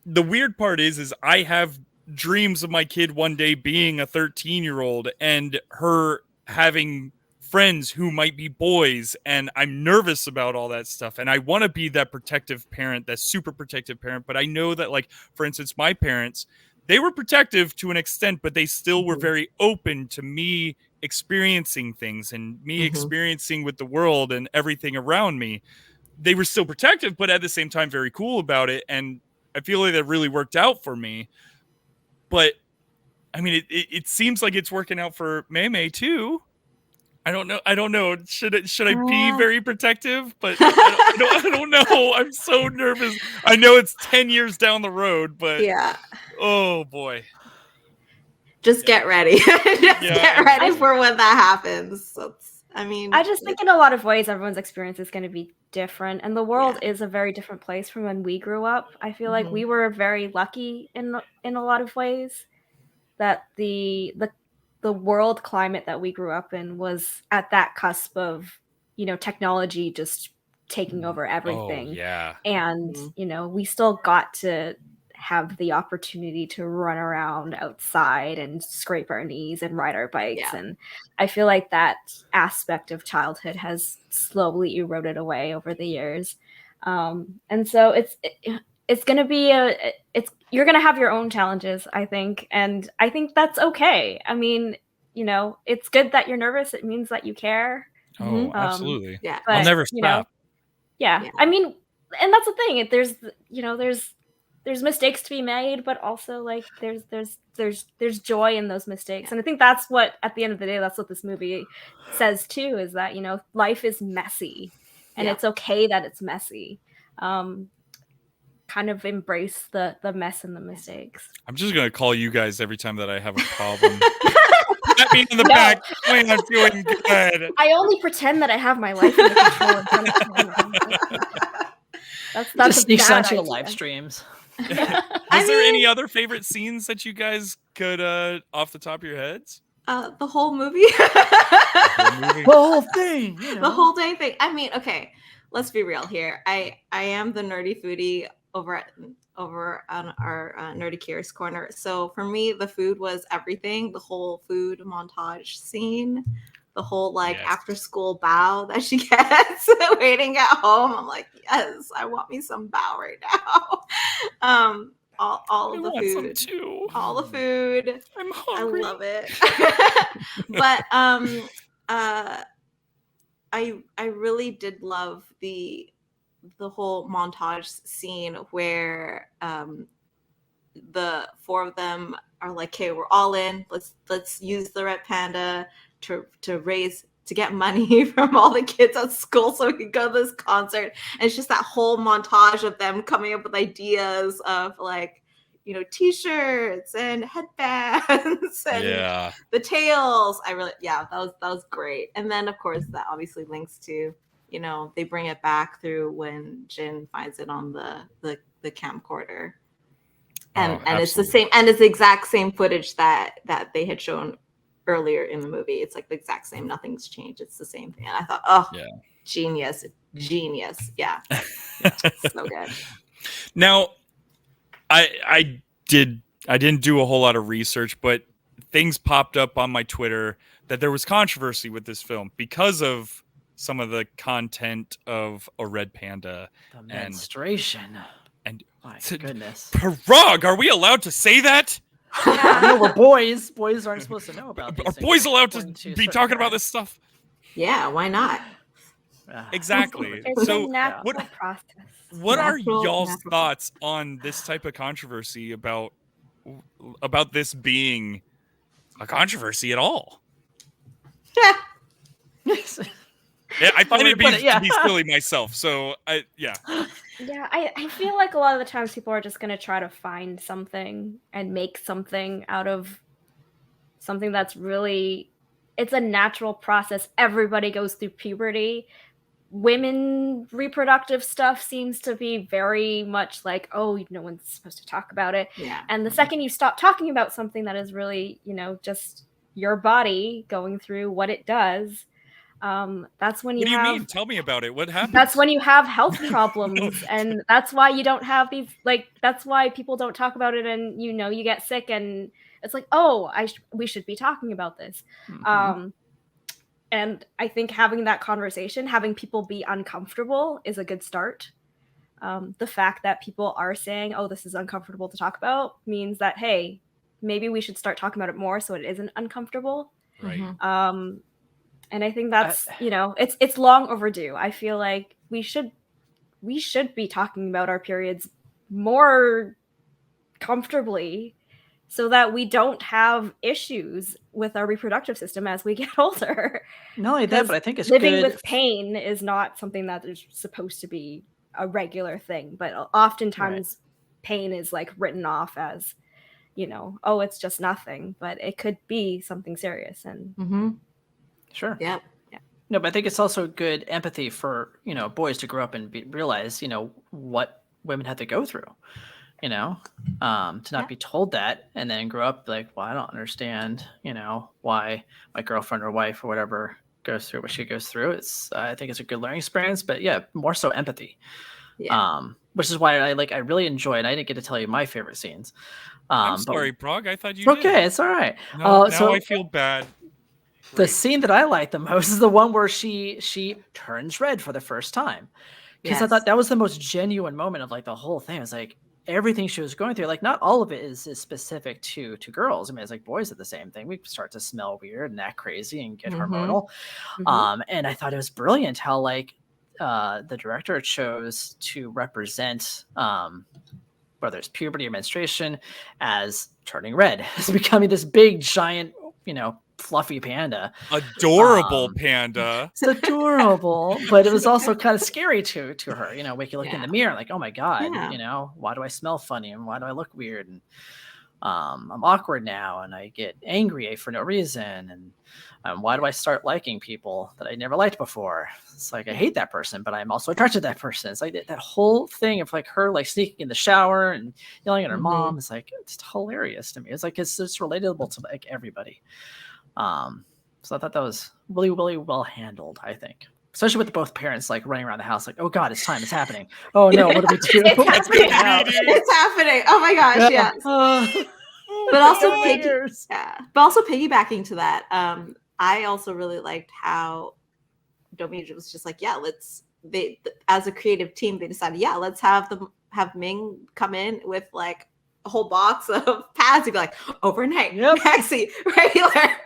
the weird part is I have dreams of my kid one day being a 13-year-old and her having friends who might be boys, and I'm nervous about all that stuff, and I want to be that protective parent, that super protective parent, but I know that, like, for instance, my parents, they were protective to an extent, but they still were very open to me experiencing things and me experiencing with the world and everything around me. They were still protective, but at the same time very cool about it, and I feel like that really worked out for me. But I mean, it seems like it's working out for Mei too. I don't know. Should I be very protective? But I don't know. I'm so nervous. I know it's 10 years down the road, but yeah. Oh boy. Just get ready. Get ready for when that happens. So I just think in a lot of ways everyone's experience is going to be different, and the world is a very different place from when we grew up. I feel like we were very lucky in a lot of ways that the world climate that we grew up in was at that cusp of, technology just taking over everything. Oh, yeah. And, we still got to have the opportunity to run around outside and scrape our knees and ride our bikes. And I feel like that aspect of childhood has slowly eroded away over the years. And so it's going to be you're going to have your own challenges, I think. And I think that's okay. I mean, it's good that you're nervous. It means that you care. Oh, absolutely. Yeah. I'll never stop. I mean, and that's the thing. There's mistakes to be made, but also like there's joy in those mistakes. And I think that's what, at the end of the day, that's what this movie says too, is that, life is messy and it's okay that it's messy. Kind of embrace the mess and the mistakes. I'm just going to call you guys every time that I have a problem. Pat me in the back. I'm doing good. I only pretend that I have my life under control in front of me. That's just sneaks bad onto the idea. live streams. Is there any other favorite scenes that you guys could, off the top of your heads? The whole movie. The whole thing. The whole dang thing. I mean, okay, let's be real here. I am the nerdy foodie over on our Nerdy Curious Corner. So for me, the food was everything. The whole food montage scene, the whole after school bow that she gets waiting at home. I'm like, yes, I want me some bow right now. All of the food, too. All the food. I'm hungry. I love it. But I really did love the whole montage scene where the four of them are like, okay, we're all in. Let's use the red panda to get money from all the kids at school so we can go to this concert. And it's just that whole montage of them coming up with ideas of t-shirts and headbands and the tails. That was great. And then of course that obviously links to, they bring it back through when Jin finds it on the camcorder. And it's the same, and it's the exact same footage that they had shown earlier in the movie. It's like the exact same, nothing's changed. It's the same thing. And I thought, genius. Yeah. So good. Now, I didn't do a whole lot of research, but things popped up on my Twitter that there was controversy with this film because of some of the content of a red panda. The menstruation. And my goodness. Parag, are we allowed to say that? No, we're boys. Boys aren't supposed to know about these Are things. boys allowed to be talking about this stuff? Yeah, why not? Exactly. It's So a natural process. what are y'all's thoughts on this type of controversy about this being a controversy at all? Yeah, I find it to be silly myself. So Yeah, I feel like a lot of the times people are just going to try to find something and make something out of something that's really, it's a natural process. Everybody goes through puberty. Women reproductive stuff seems to be very much like, oh, no one's supposed to talk about it. Yeah. And the second you stop talking about something that is really, just your body going through what it does, That's when What do you have mean? Tell me about it. What happened? that's when you have health problems, and that's why you don't have these, like, that's why people don't talk about it, and you get sick, and it's like, oh, we should be talking about this. And I think having that conversation, having people be uncomfortable, is a good start. The fact that people are saying, oh, this is uncomfortable to talk about, means that, hey, maybe we should start talking about it more so it isn't uncomfortable. Right. And I think that's, it's long overdue. I feel like we should be talking about our periods more comfortably, so that we don't have issues with our reproductive system as we get older. Not only that, but I think it's living good. with pain is not something that is supposed to be a regular thing, but oftentimes pain is like written off as, oh, it's just nothing, but it could be something serious. And Sure. Yeah. No, but I think it's also good empathy for, boys to grow up and realize, what women have to go through, to not be told that and then grow up like, well, I don't understand, why my girlfriend or wife or whatever goes through what she goes through. I think it's a good learning experience, but yeah, more so empathy. Yeah. Which is why I really enjoyed. I didn't get to tell you my favorite scenes. I'm sorry, Prague. I thought you It's did. okay. It's all right. No, now so I feel bad. the scene that I like the most is the one where she turns red for the first time. Because I thought that was the most genuine moment of like the whole thing. It was like everything she was going through, like not all of it is specific to girls. I mean, it's like boys are the same thing. We start to smell weird and act crazy and get hormonal. And I thought it was brilliant how like the director chose to represent whether it's puberty or menstruation as turning red, as becoming this big giant, fluffy panda. Adorable panda. It's adorable, but it was also kind of scary to her, make you look in the mirror like, oh my God, why do I smell funny and why do I look weird? And I'm awkward now and I get angry for no reason. And why do I start liking people that I never liked before? It's like, I hate that person, but I'm also attracted to that person. It's like that whole thing of like her like sneaking in the shower and yelling at her mom. It's like, it's hilarious to me. It's like, it's relatable to like everybody. So I thought that was really, really well handled, I think. Especially with both parents like running around the house like, oh God, it's time, it's happening. Oh no, what do we do? It's happening. Oh my gosh, yes. But also piggybacking to that, I also really liked how Domija was just like, they as a creative team, they decided, let's have Ming come in with like a whole box of pads and be like, overnight, maxi, regular.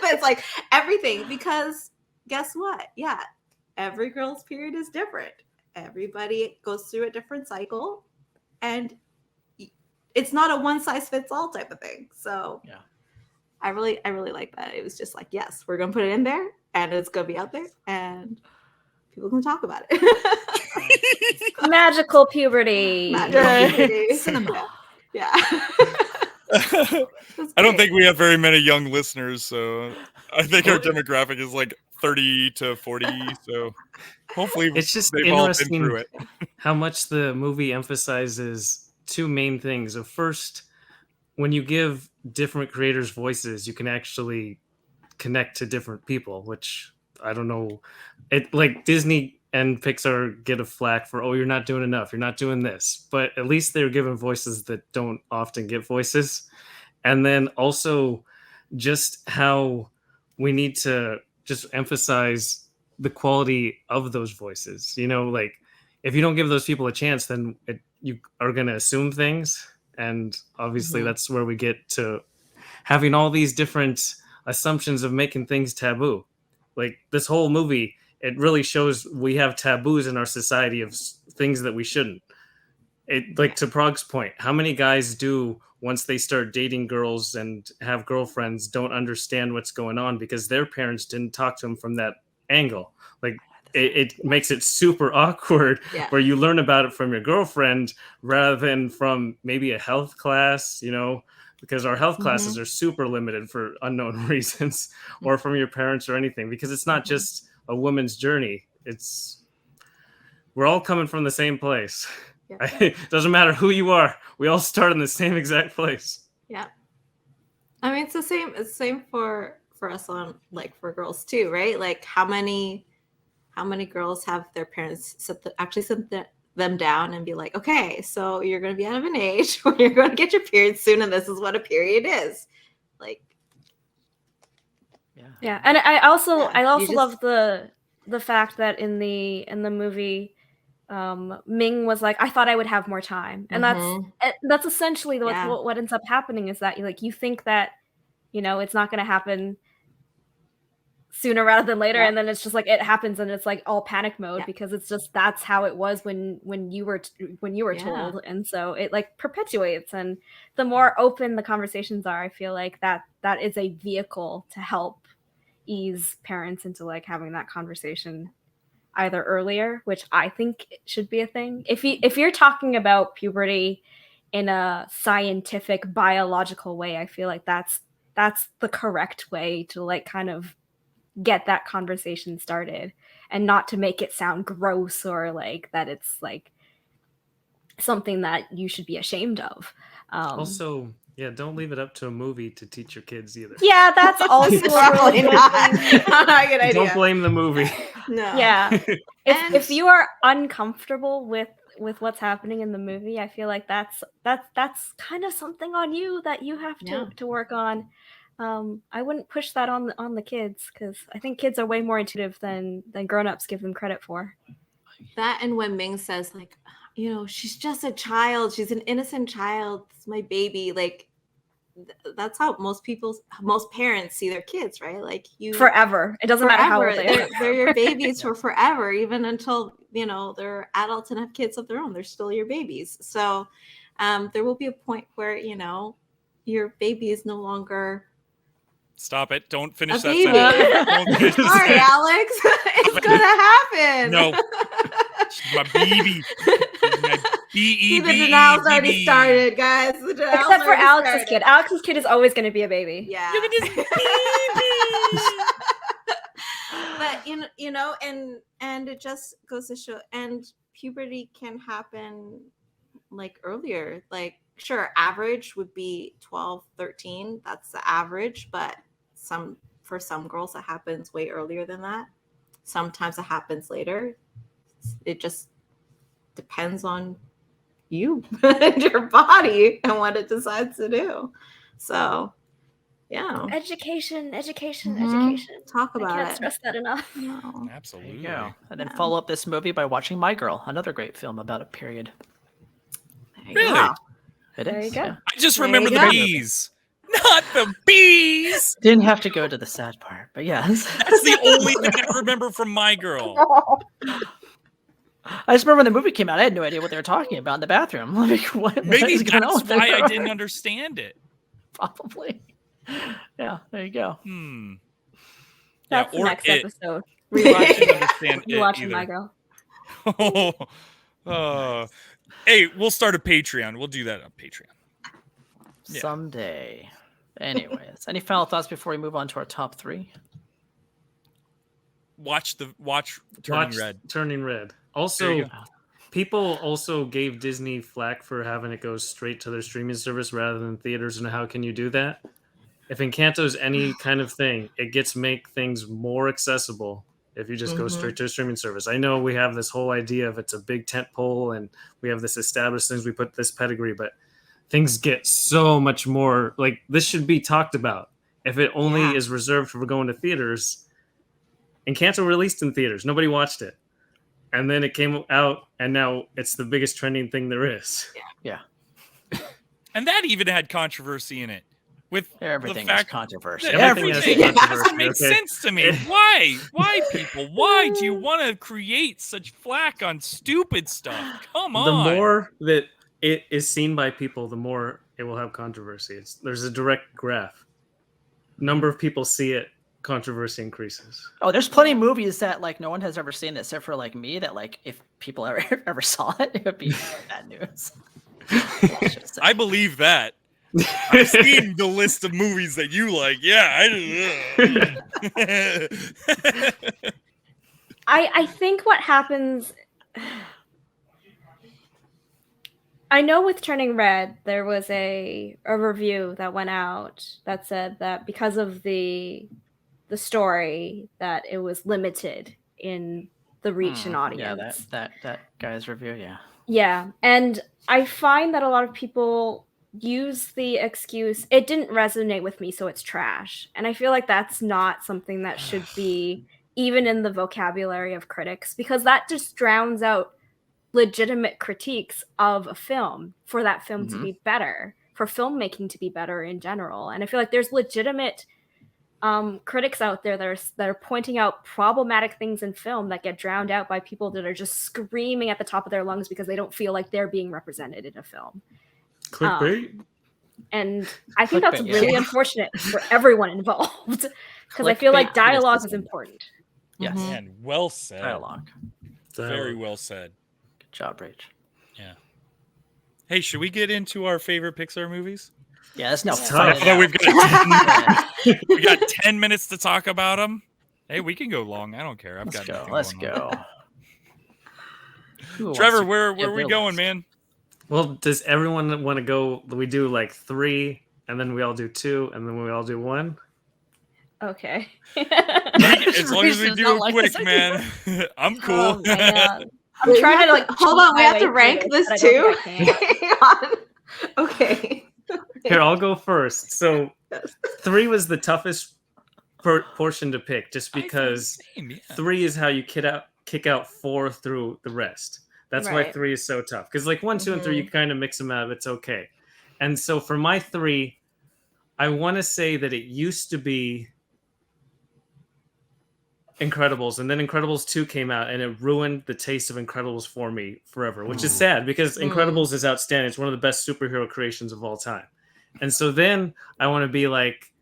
It's like everything, because guess what? Yeah, every girl's period is different. Everybody goes through a different cycle, and it's not a one size fits all type of thing. So yeah, I really like that. It was just like, yes, we're gonna put it in there, and it's gonna be out there, and people can talk about it. Magical puberty. Cinema. Yeah. I don't think we have very many young listeners, so I think our demographic is like 30 to 40. So hopefully it's just they've all been interesting through it. how much the movie emphasizes two main things. First, when you give different creators voices, you can actually connect to different people, which I don't know. It like Disney and Pixar get a flack for, oh, you're not doing enough, you're not doing this. But at least they're given voices that don't often get voices. And then also just how we need to just emphasize the quality of those voices. Like if you don't give those people a chance, then you are going to assume things. And obviously that's where we get to having all these different assumptions of making things taboo. Like this whole movie, it really shows we have taboos in our society of things that we shouldn't. Like to Prague's point, how many guys do, once they start dating girls and have girlfriends, don't understand what's going on because their parents didn't talk to them from that angle? Like it makes it super awkward where you learn about it from your girlfriend rather than from maybe a health class, because our health classes are super limited for unknown reasons, or from your parents or anything, because it's not just a woman's journey. We're all coming from the same place. It doesn't matter who you are. We all start in the same exact place. Yeah. I mean, it's the same. It's the same for us on like for girls too, right? Like how many girls have their parents sit them down and be like, okay, so you're going to be out of an age where you're going to get your period soon, and this is what a period is. Like, yeah, and I also just love the fact that in the movie, Ming was like, I thought I would have more time, and that's essentially what ends up happening is that you think that it's not going to happen sooner rather than later, and then it's just like it happens, and it's like all panic mode because it's just that's how it was when you were told, and so it like perpetuates. And the more open the conversations are, I feel like that is a vehicle to help ease parents into like having that conversation either earlier, which I think should be a thing. If you're talking about puberty in a scientific biological way, I feel like that's the correct way to like kind of get that conversation started, and not to make it sound gross or like that it's like something that you should be ashamed of. Also, don't leave it up to a movie to teach your kids either. Yeah, that's also probably not a good idea. Don't blame the movie. No. Yeah. If you are uncomfortable with what's happening in the movie, I feel like that's kind of something on you that you have to work on. I wouldn't push that on the kids, because I think kids are way more intuitive than grown-ups give them credit for. That, and when Ming says like, she's just a child, she's an innocent child, it's my baby, like that's how most parents see their kids, right? Like forever. It doesn't matter how old they are. They're your babies for forever, even until they're adults and have kids of their own. They're still your babies. So there will be a point where your baby is no longer. Stop it. Don't finish that sentence. Sorry, Alex. It's going to happen. No. She's my baby. The denial's already started, guys. Except for Alex's kid. Alex's kid is always going to be a baby. Yeah. Look at this baby. But, and it just goes to show, and puberty can happen like earlier. Like, sure, average would be 12, 13. That's the average, but for some girls it happens way earlier than that. Sometimes it happens later. It just depends on you and your body and what it decides to do. So education. Talk about I can't stress that enough. No. Absolutely. And then follow up this movie by watching My Girl, another great film about a period. Really? Go. There you go. I just remember the bees. Not the bees. Didn't have to go to the sad part, but yes. That's the only thing I remember from My Girl. I just remember when the movie came out, I had no idea what they were talking about in the bathroom. Like, Maybe that's why I didn't understand it. Probably. Yeah, there you go. That's the next episode. Rewatching My Girl. Hey, we'll start a Patreon. We'll do that on Patreon. Yeah. Someday. Anyways, any final thoughts before we move on to our top 3? Watch Turning Red. Turning Red. Also, people also gave Disney flack for having it go straight to their streaming service rather than theaters. And how can you do that? If Encanto's any kind of thing, it gets make things more accessible if you just go straight to a streaming service. I know we have this whole idea of it's a big tent pole and we have this established things, we put this pedigree, but things get so much more, like, this should be talked about. If it only is reserved for going to theaters, Encanto released in theaters. Nobody watched it. And then it came out, and now it's the biggest trending thing there is. Yeah. And that even had controversy in it. With everything the fact is controversy. Everything doesn't make sense to me. Why? Why, people? Why do you want to create such flack on stupid stuff? Come on. The more that it is seen by people, the more it will have controversy. There's a direct graph. Number of people see it, controversy increases. Oh, there's plenty of movies that like no one has ever seen except for like me, that like if people ever saw it, it would be bad news. I believe that. I've seen the list of movies that you like. Yeah, I think what happens, I know with Turning Red, there was a review that went out that said that because of the the story that it was limited in the reach and audience. Yeah, that guy's review, yeah. Yeah, and I find that a lot of people use the excuse, it didn't resonate with me, so it's trash. And I feel like that's not something that should be even in the vocabulary of critics, because that just drowns out legitimate critiques of a film for that film to be better, for filmmaking to be better in general. And I feel like there's legitimate critics out there that are pointing out problematic things in film that get drowned out by people that are just screaming at the top of their lungs because they don't feel like they're being represented in a film. Clickbait. And I think that's really unfortunate for everyone involved, because I feel like dialogue is important. Yes. And well said. Dialogue. Very well said. Good job, Rach. Yeah. Hey, should we get into our favorite Pixar movies? Yeah, that's no fun. fun. We got 10 minutes to talk about them. Hey, we can go long. I don't care. Let's go. Trevor, where are we going, man? Well, does everyone want to go? We do like 3, and then we all do 2, and then we all do 1. Okay. As long as we do it quick, man. I'm cool. Oh, man. I'm trying to hold on. We have to rank this too. Hang on. Okay. Here, I'll go first. So 3 was the toughest portion to pick, just because 3 is how you kick out 4 through the rest. That's why 3 is so tough. Because like 1, 2, and 3, you kind of mix them out. It's okay. And so for my 3, I want to say that it used to be Incredibles, and then Incredibles 2 came out, and it ruined the taste of Incredibles for me forever, which is sad because Incredibles is outstanding. It's one of the best superhero creations of all time. And so then I want to be like,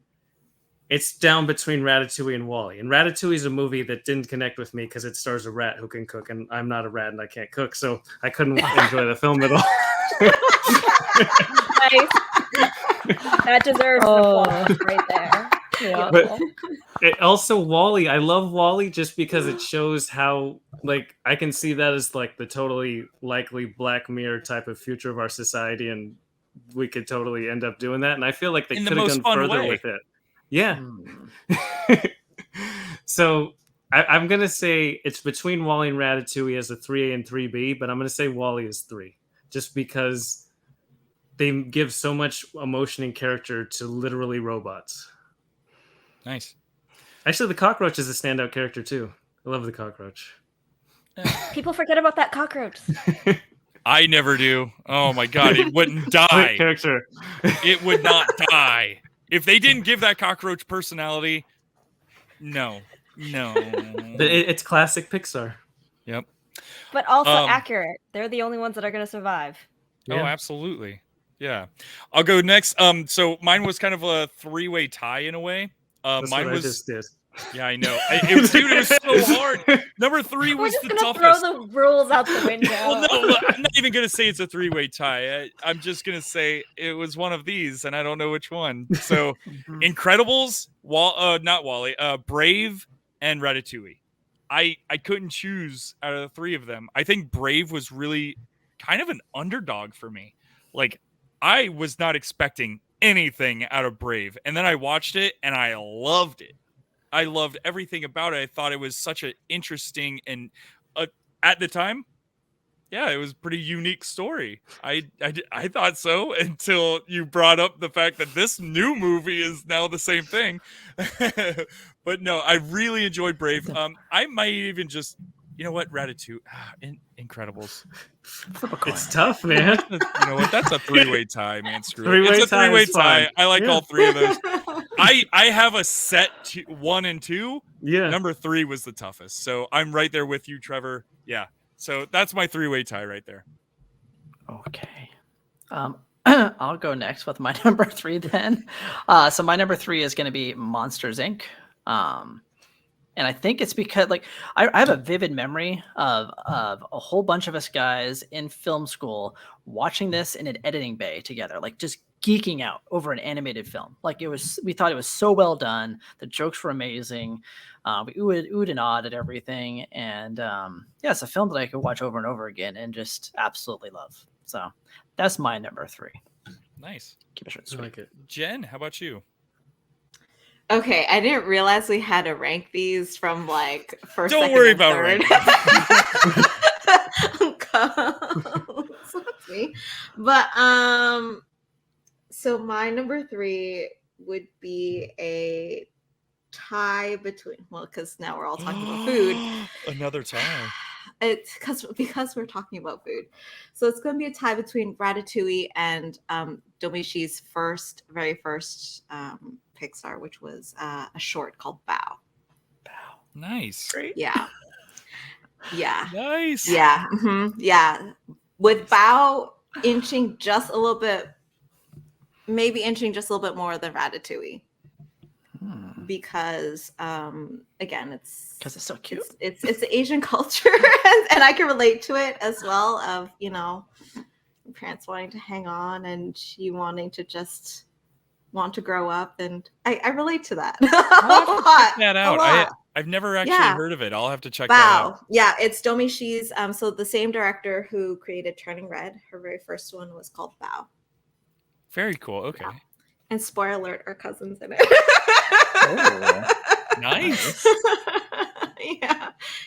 it's down between Ratatouille and WALL-E. And Ratatouille is a movie that didn't connect with me because it stars a rat who can cook, and I'm not a rat and I can't cook, so I couldn't enjoy the film at all. Nice. That deserves an applause right there. Yeah. But also WALL-E, I love WALL-E just because it shows how, like, I can see that as like the totally likely Black Mirror type of future of our society, and we could totally end up doing that. And I feel like they could have gone further with it. Yeah. So I'm gonna say it's between WALL-E and Ratatouille as a 3A and 3B, but I'm gonna say WALL-E is 3, just because they give so much emotion and character to literally robots. Nice. Actually, the cockroach is a standout character too. I love the cockroach. People forget about that cockroach. I never do. Oh my god, it wouldn't die. Great character. It would not die. If they didn't give that cockroach personality, no. It's classic Pixar. Yep. But also accurate. They're the only ones that are going to survive. Oh, absolutely. Yeah. I'll go next. So mine was kind of a 3-way tie in a way. That's mine what was I just did. Yeah, I know. It was so hard. Number 3 was the toughest. Throw the rules out the window. Well, no, I'm not even gonna say it's a 3-way tie. I'm just gonna say it was one of these, and I don't know which one. So, Incredibles, not WALL-E, Brave, and Ratatouille. I couldn't choose out of the 3 of them. I think Brave was really kind of an underdog for me. Like, I was not expecting anything out of Brave, and then I watched it, and I loved it. I loved everything about it. I thought it was such an interesting and at the time, yeah, it was a pretty unique story. I thought so until you brought up the fact that this new movie is now the same thing. But no, I really enjoyed Brave. I might even just, you know what, Ratatouille, Incredibles. It's tough, man. You know what? That's a 3-way tie, man. Screw it. Three-way It's a 3-way tie. tie. I like all 3 of those. I have a set 1 and 2. Yeah. Number 3 was the toughest. So I'm right there with you, Trevor. Yeah. So that's my 3-way tie right there. Okay. I'll go next with my number 3 then. So my number 3 is going to be Monsters, Inc. And I think it's because, like, I have a vivid memory of a whole bunch of us guys in film school watching this in an editing bay together, like just geeking out over an animated film. Like, we thought it was so well done. The jokes were amazing. We oohed and awed at everything. And yeah, it's a film that I could watch over and over again and just absolutely love. So that's my number 3. Nice. Keep it short and I sweet. like it. Jen, how about you? Okay, I didn't realize we had to rank these from like first. Don't second, worry and about third. ranking. That's me. But so my number 3 would be a tie between, well, because now we're all talking about food. Another tie. It's because we're talking about food, so it's going to be a tie between Ratatouille and Domishi's very first Pixar, which was a short called Bao. Nice. Great. Yeah. Nice. Yeah. Yeah. With Bao inching just a little bit, maybe inching just a little bit more than Ratatouille. Because again, it's because it's so cute. It's the Asian culture, and I can relate to it as well. Of parents wanting to hang on and you wanting to just want to grow up, and I relate to that. Check that out. I've never actually heard of it. I'll have to check that out. Yeah, it's Domishi's. So the same director who created Turning Red, her very first one was called Bao. Very cool. Okay. Yeah. And spoiler alert, our cousins in it. Oh, nice.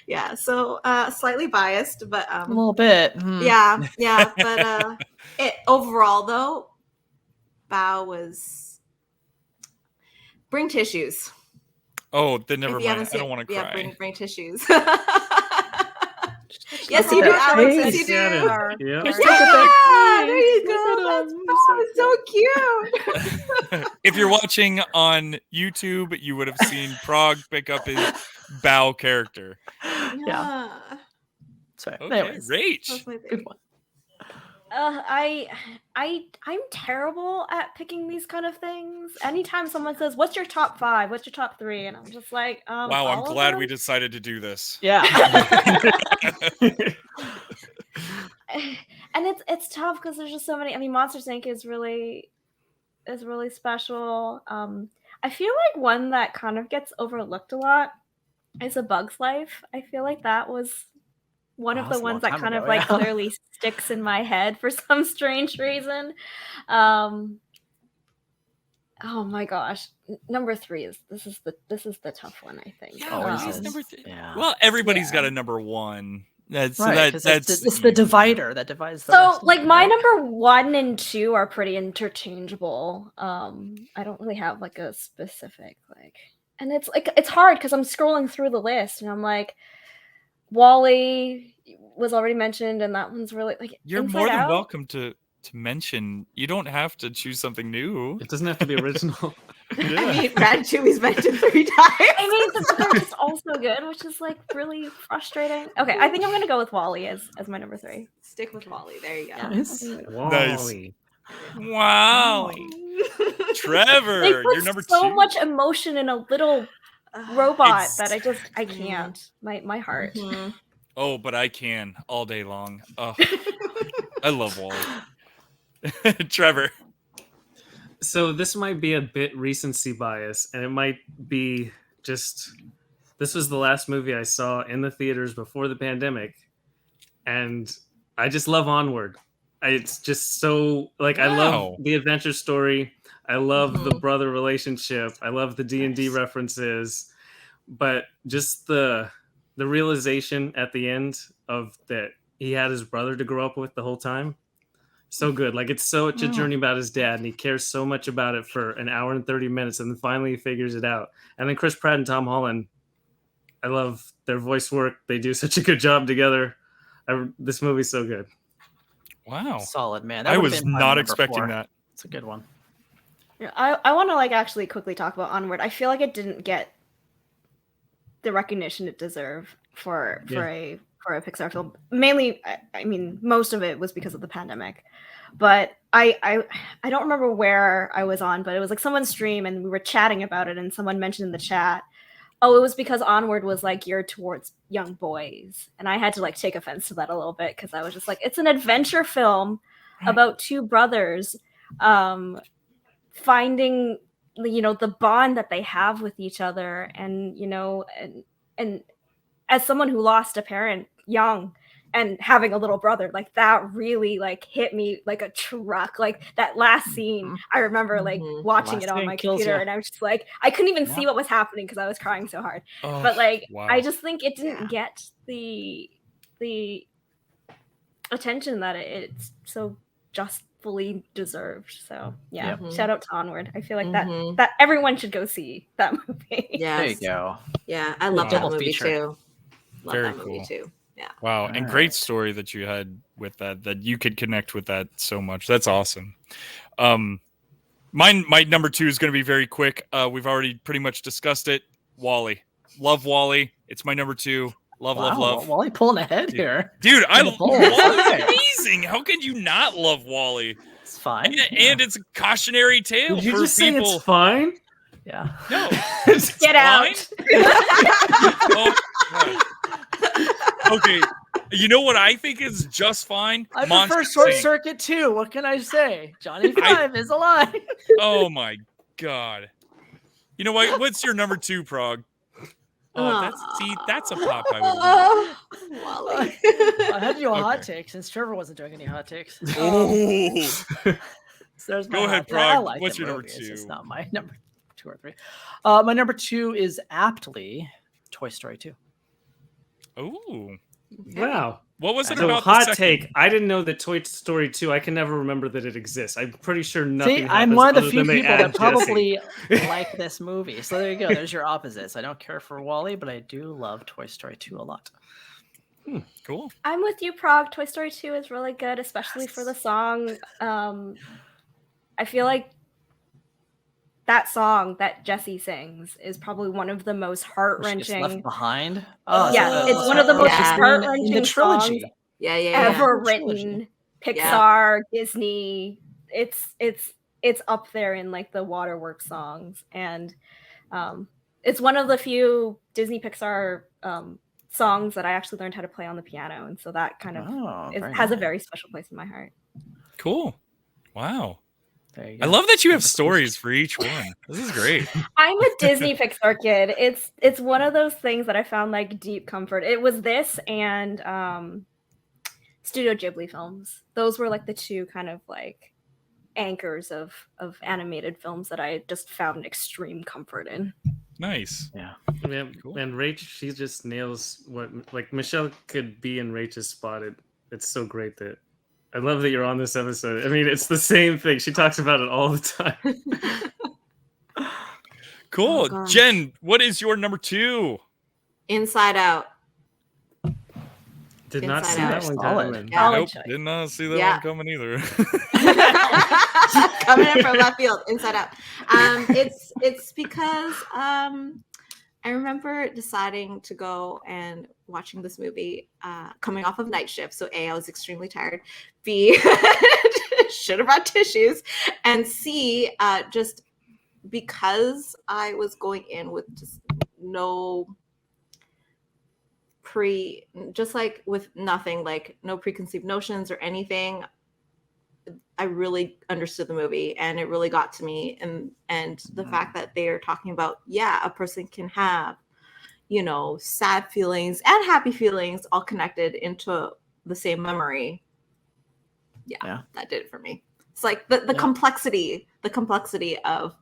Yeah. So slightly biased, but a little bit. Yeah. But overall, though, Bao was bring tissues. Oh, then never mind. I don't want to cry. Yeah, bring tissues. Yes, you do, Alex. Yes, you do. Yeah, there you go. That's so cute. If you're watching on YouTube, you would have seen Prague pick up his Bao character. Yeah. Sorry. Okay, Anyways, great. Good one. I'm terrible at picking these kind of things. Anytime someone says, "What's your top 5? What's your top 3?" and I'm just like, wow, I'm glad we decided to do this. Yeah. And it's tough because there's just so many. I mean, Monsters Inc. is really special. I feel like one that kind of gets overlooked a lot is A Bug's Life. I feel like that was one of the ones that kind of like clearly sticks in my head for some strange reason. Oh my gosh, number 3 is this is the tough one, I think. Yeah, number 3. Yeah. Well, everybody's got a number 1. That's right, it's the divider that divides the so rest like my number 1 and 2 are pretty interchangeable. I don't really have like a specific and it's hard because I'm scrolling through the list and I'm like, WALL-E was already mentioned, and that one's really like. You're Inside more than Out. welcome to mention. You don't have to choose something new. It doesn't have to be original. I mean, Ratatouille's mentioned 3 times. I mean, they're just also good, which is like really frustrating. Okay, I think I'm gonna go with WALL-E as my number 3. Stick with WALL-E. There you go. Nice. WALL-E. Wow. Trevor, you're number 2. So much emotion in a little robot that I can't. My heart. Mm-hmm. Oh, but I can all day long. Oh, I love WALL-E. Trevor. So this might be a bit recency bias, and it might be just this was the last movie I saw in the theaters before the pandemic, and I just love Onward. It's just so I love the adventure story. I love the brother relationship. I love the D&D references, but just the realization at the end of that he had his brother to grow up with the whole time. So good. Like, it's such a journey about his dad, and he cares so much about it for an hour and 30 minutes, and then finally he figures it out. And then Chris Pratt and Tom Holland, I love their voice work. They do such a good job together. This movie's so good. Wow. Solid, man. I was not expecting that. It's a good one. Yeah, I want to actually quickly talk about Onward. I feel like it didn't get the recognition it deserved for a Pixar film. Mainly, I mean, most of it was because of the pandemic. But I don't remember where I was on, but it was like someone's stream and we were chatting about it, and someone mentioned in the chat, oh, it was because Onward was geared towards young boys. And I had to take offense to that a little bit because I was just like, it's an adventure film about 2 brothers finding the bond that they have with each other, and and as someone who lost a parent young, and having a little brother, like that really like hit me like a truck. Like that last scene, I remember like watching Last it on scene my kills computer, ya. and I was just like, I couldn't even see what was happening because I was crying so hard. Oh, But like, wow. I just think it didn't get the attention that it's so justfully deserved. So yeah, shout out to Onward. I feel like that everyone should go see that movie. Yes. There you go. Yeah, I love that Double movie feature. too. Love Very that movie cool. too. Yeah. Wow, and great story that you had with that you could connect with that so much. That's awesome. My number 2 is going to be very quick. We've already pretty much discussed it. WALL-E. Love WALL-E. It's my number 2. Love. Wally pulling ahead here. Dude, I Double love poll. amazing. How can you not love WALL-E? It's fine. And it's a cautionary tale Did you for just people. say it's fine? Yeah. No. Get out. Oh, God. Okay. You know what I think is just fine? I Monster prefer Short Inc. Circuit too. What can I say? Johnny 5 is alive. Oh my God. You know what? What's your number 2, Prague? Oh, that's a pop I would love. WALL-E. I had to do a hot take since Trevor wasn't doing any hot takes. Oh. So there's my Go ahead, hot take. I Prague. like What's the your number movie. It's just 2? not my number 2 or 3. My number 2 is aptly Toy Story 2. Oh. Wow. What was it So about hot the second? take. I didn't know that Toy Story 2. I can never remember that it exists. I'm pretty sure nothing. See, I'm happens one of the other few than they people add that probably Jessie. like this movie. So there you go. There's your opposites. I don't care for WALL-E, but I do love Toy Story 2 a lot. Cool. I'm with you, Prague. Toy Story 2 is really good, especially for the song. I feel like that song that Jessie sings is probably one of the most She gets heart-wrenching. left behind. Yeah, it's one of the most Yeah. heart-wrenching in the trilogy. songs Yeah. ever The trilogy. written. Pixar, Disney. It's up there in like the Waterworks songs, and it's one of the few Disney Pixar songs that I actually learned how to play on the piano, and so that kind of has a very special place in my heart. Cool. Wow. There you I go. love that you have stories for each one. This is great. I'm a Disney Pixar kid. It's one of those things that I found like deep comfort. It was this and Studio Ghibli films. Those were like the two kind of like anchors of animated films that I just found extreme comfort in. Nice. Yeah. Yeah, Cool. and Rach, she just nails what like Michelle could be in Rach's spot. It's so great that I love that you're on this episode. I mean, it's the same thing. She talks about it all the time. Cool. gosh. Jen, what is your number 2? Inside Out. Did not Inside see Out. that one Solid. coming. Yeah. Nope. choice. Did not see that Yeah. one coming either. Coming in from left field, Inside Out. It's because I remember deciding to go and watching this movie coming off of night shift. So A, I was extremely tired. B, should have brought tissues. And C, just because I was going in with just no just like with nothing, like no preconceived notions or anything. I really understood the movie and it really got to me. And the fact that they are talking about, a person can have, sad feelings and happy feelings all connected into the same memory. Yeah. That did it for me. It's like the complexity of,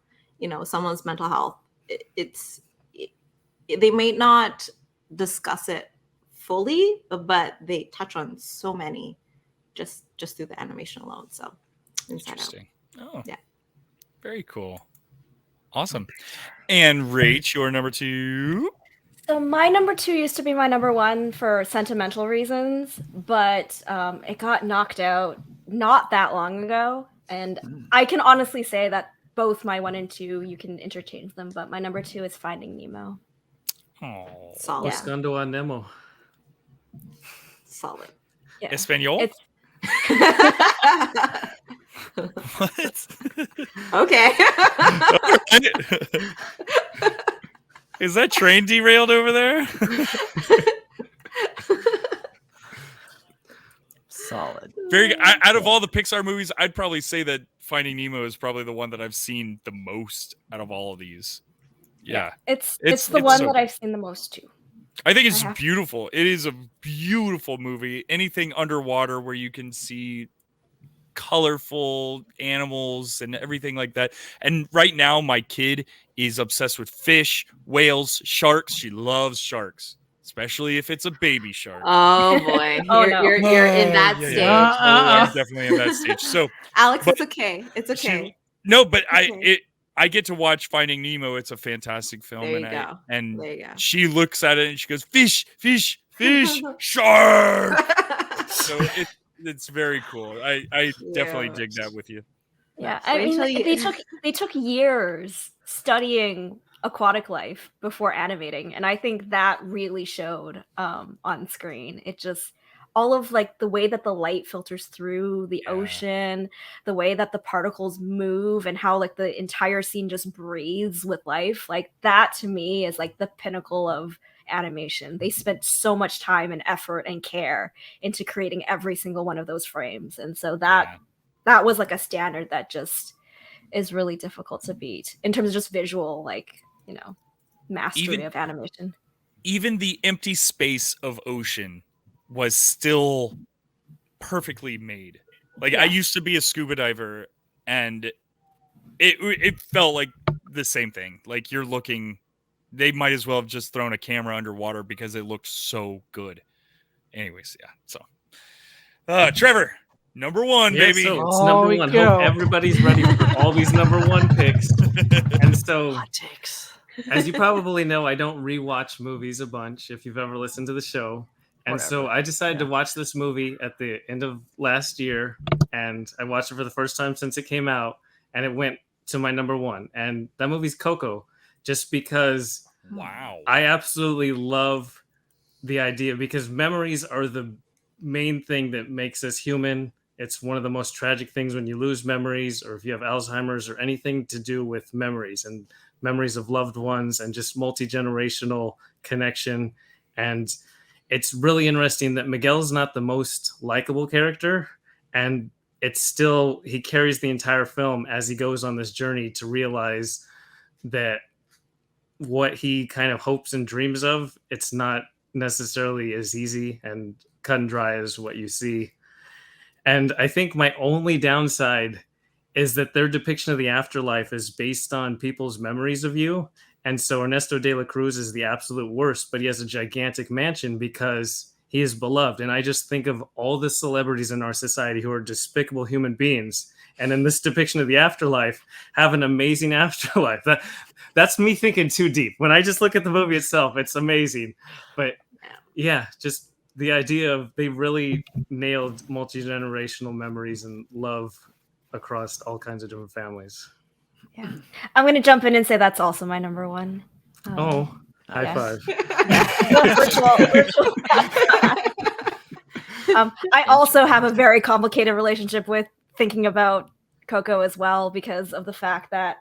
someone's mental health. They may not discuss it fully, but they touch on so many just through the animation alone. So Inside Out. Interesting. Oh, Yeah. Very cool. Awesome. And Rach, your number 2? So my number 2 used to be my number 1 for sentimental reasons, but it got knocked out not that long ago. And I can honestly say that both my 1 and 2, you can interchange them, but my number 2 is Finding Nemo. Oh. Solid. Buscando a Nemo. Solid. Yeah. Espanol? It's What? Okay. Is that train derailed over there? Solid. Very good. Out of all the Pixar movies, I'd probably say that Finding Nemo is probably the one that I've seen the most out of all of these. Yeah. it's the one so that good. I've seen the most too. I think it's beautiful. It is a beautiful movie. Anything underwater where you can see colorful animals and everything like that. And right now, my kid is obsessed with fish, whales, sharks. She loves sharks, especially if it's a baby shark. Oh boy, you're in that stage. Yeah, I'm definitely in that stage. So, Alex, it's okay. It's okay. But I get to watch Finding Nemo. It's a fantastic film, There you go. and There you go. she looks at it and she goes, "Fish, fish, fish, shark." So it's very cool. I definitely dig that with you. Yeah, I mean, they took years studying aquatic life before animating, and I think that really showed on screen. It just all of like the way that the light filters through the ocean, the way that the particles move, and how like the entire scene just breathes with life. Like that to me is like the pinnacle of animation. They spent so much time and effort and care into creating every single one of those frames, and so that was like a standard that just is really difficult to beat in terms of just visual, like, you know, mastery of animation. Even the empty space of ocean was still perfectly made. Like I used to be a scuba diver, and it felt like the same thing. Like you're looking, they might as well have just thrown a camera underwater because it looked so good. Anyways, yeah. So, Trevor, number one, baby. So it's number one. Hope everybody's ready for all these number one picks. And so, hot takes. As you probably know, I don't rewatch movies a bunch. If you've ever listened to the show. And so I decided to watch this movie at the end of last year, and I watched it for the first time since it came out, and it went to my number one. And that movie's Coco, just because I absolutely love the idea, because memories are the main thing that makes us human. It's one of the most tragic things when you lose memories, or if you have Alzheimer's, or anything to do with memories and memories of loved ones and just multi-generational connection. And it's really interesting that Miguel's not the most likable character, and it's still, he carries the entire film as he goes on this journey to realize that what he kind of hopes and dreams of, it's not necessarily as easy and cut and dry as what you see. And I think my only downside is that their depiction of the afterlife is based on people's memories of you. And so Ernesto de la Cruz is the absolute worst, but he has a gigantic mansion because he is beloved. And I just think of all the celebrities in our society who are despicable human beings, and in this depiction of the afterlife, have an amazing afterlife. That's me thinking too deep. When I just look at the movie itself, it's amazing. But yeah, just the idea of they really nailed multi-generational memories and love across all kinds of different families. Yeah, I'm going to jump in and say that's also my number one. High five. I also have a very complicated relationship with thinking about Coco as well, because of the fact that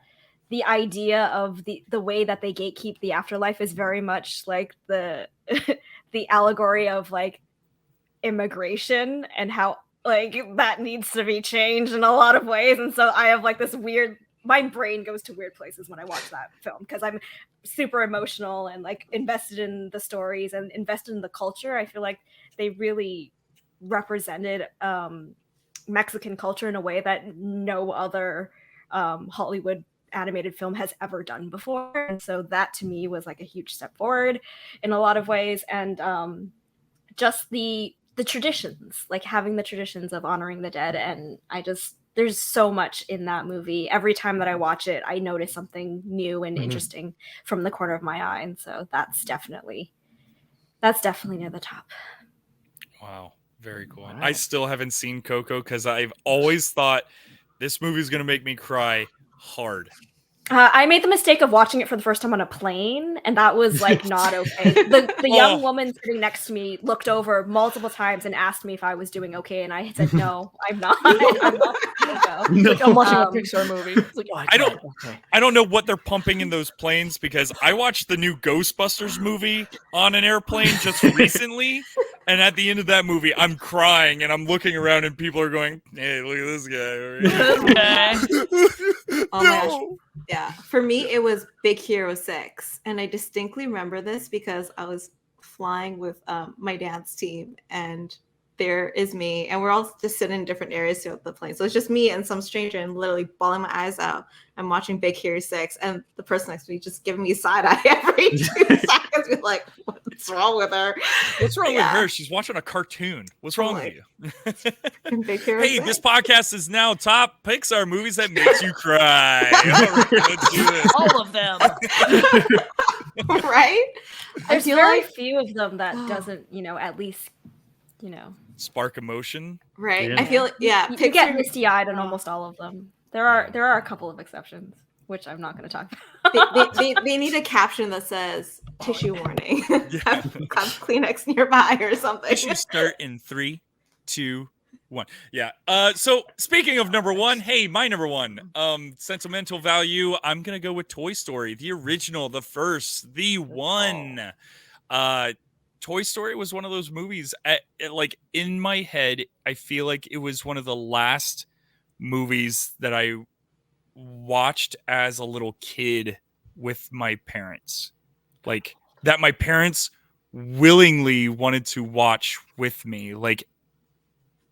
the idea of the way that they gatekeep the afterlife is very much like the the allegory of like immigration and how like that needs to be changed in a lot of ways. And so I have like this weird, my brain goes to weird places when I watch that film, because I'm super emotional and like invested in the stories and invested in the culture. I feel like they really represented Mexican culture in a way that no other Hollywood animated film has ever done before. And so that to me was like a huge step forward in a lot of ways. And just the traditions, like having the traditions of honoring the dead. And there's so much in that movie. Every time that I watch it, I notice something new and interesting from the corner of my eye. And so that's definitely near the top. Wow. Very cool. Wow. I still haven't seen Coco because I've always thought this movie is going to make me cry hard. I made the mistake of watching it for the first time on a plane, and that was like not okay. The young woman sitting next to me looked over multiple times and asked me if I was doing okay, and I said, "No, I'm not. I'm not." No. Like I'm watching a PIXAR movie. It's like, I don't know what they're pumping in those planes, because I watched the new Ghostbusters movie on an airplane just recently, and at the end of that movie, I'm crying and I'm looking around and people are going, "Hey, look at this guy." Oh my gosh. Yeah. For me, it was Big Hero 6. And I distinctly remember this because I was flying with my dance team, and there is me, and we're all just sitting in different areas throughout the plane. So it's just me and some stranger, and literally bawling my eyes out. I'm watching Big Hero 6, and the person next to me just giving me side eye every 2 seconds. Be like, what's wrong with her? What's wrong with her? She's watching a cartoon. What's wrong with you? Big Hero Hey, 6. this podcast is now top Pixar movies that makes you cry. All right, let's do this. All of them. Right? There's feel very like- few of them that doesn't, at least, Spark emotion. Right. Yeah. I feel you Pixar get misty-eyed on almost all of them. There are a couple of exceptions, which I'm not going to talk about. they need a caption that says tissue warning. have Kleenex nearby or something. We should start in 3, 2, 1. Yeah. So speaking of number one, hey, my number one, sentimental value. I'm gonna go with Toy Story, the original, the first, the one. Toy Story was one of those movies. Like in my head, I feel like it was one of the last movies that I watched as a little kid with my parents. Like that, my parents willingly wanted to watch with me. Like,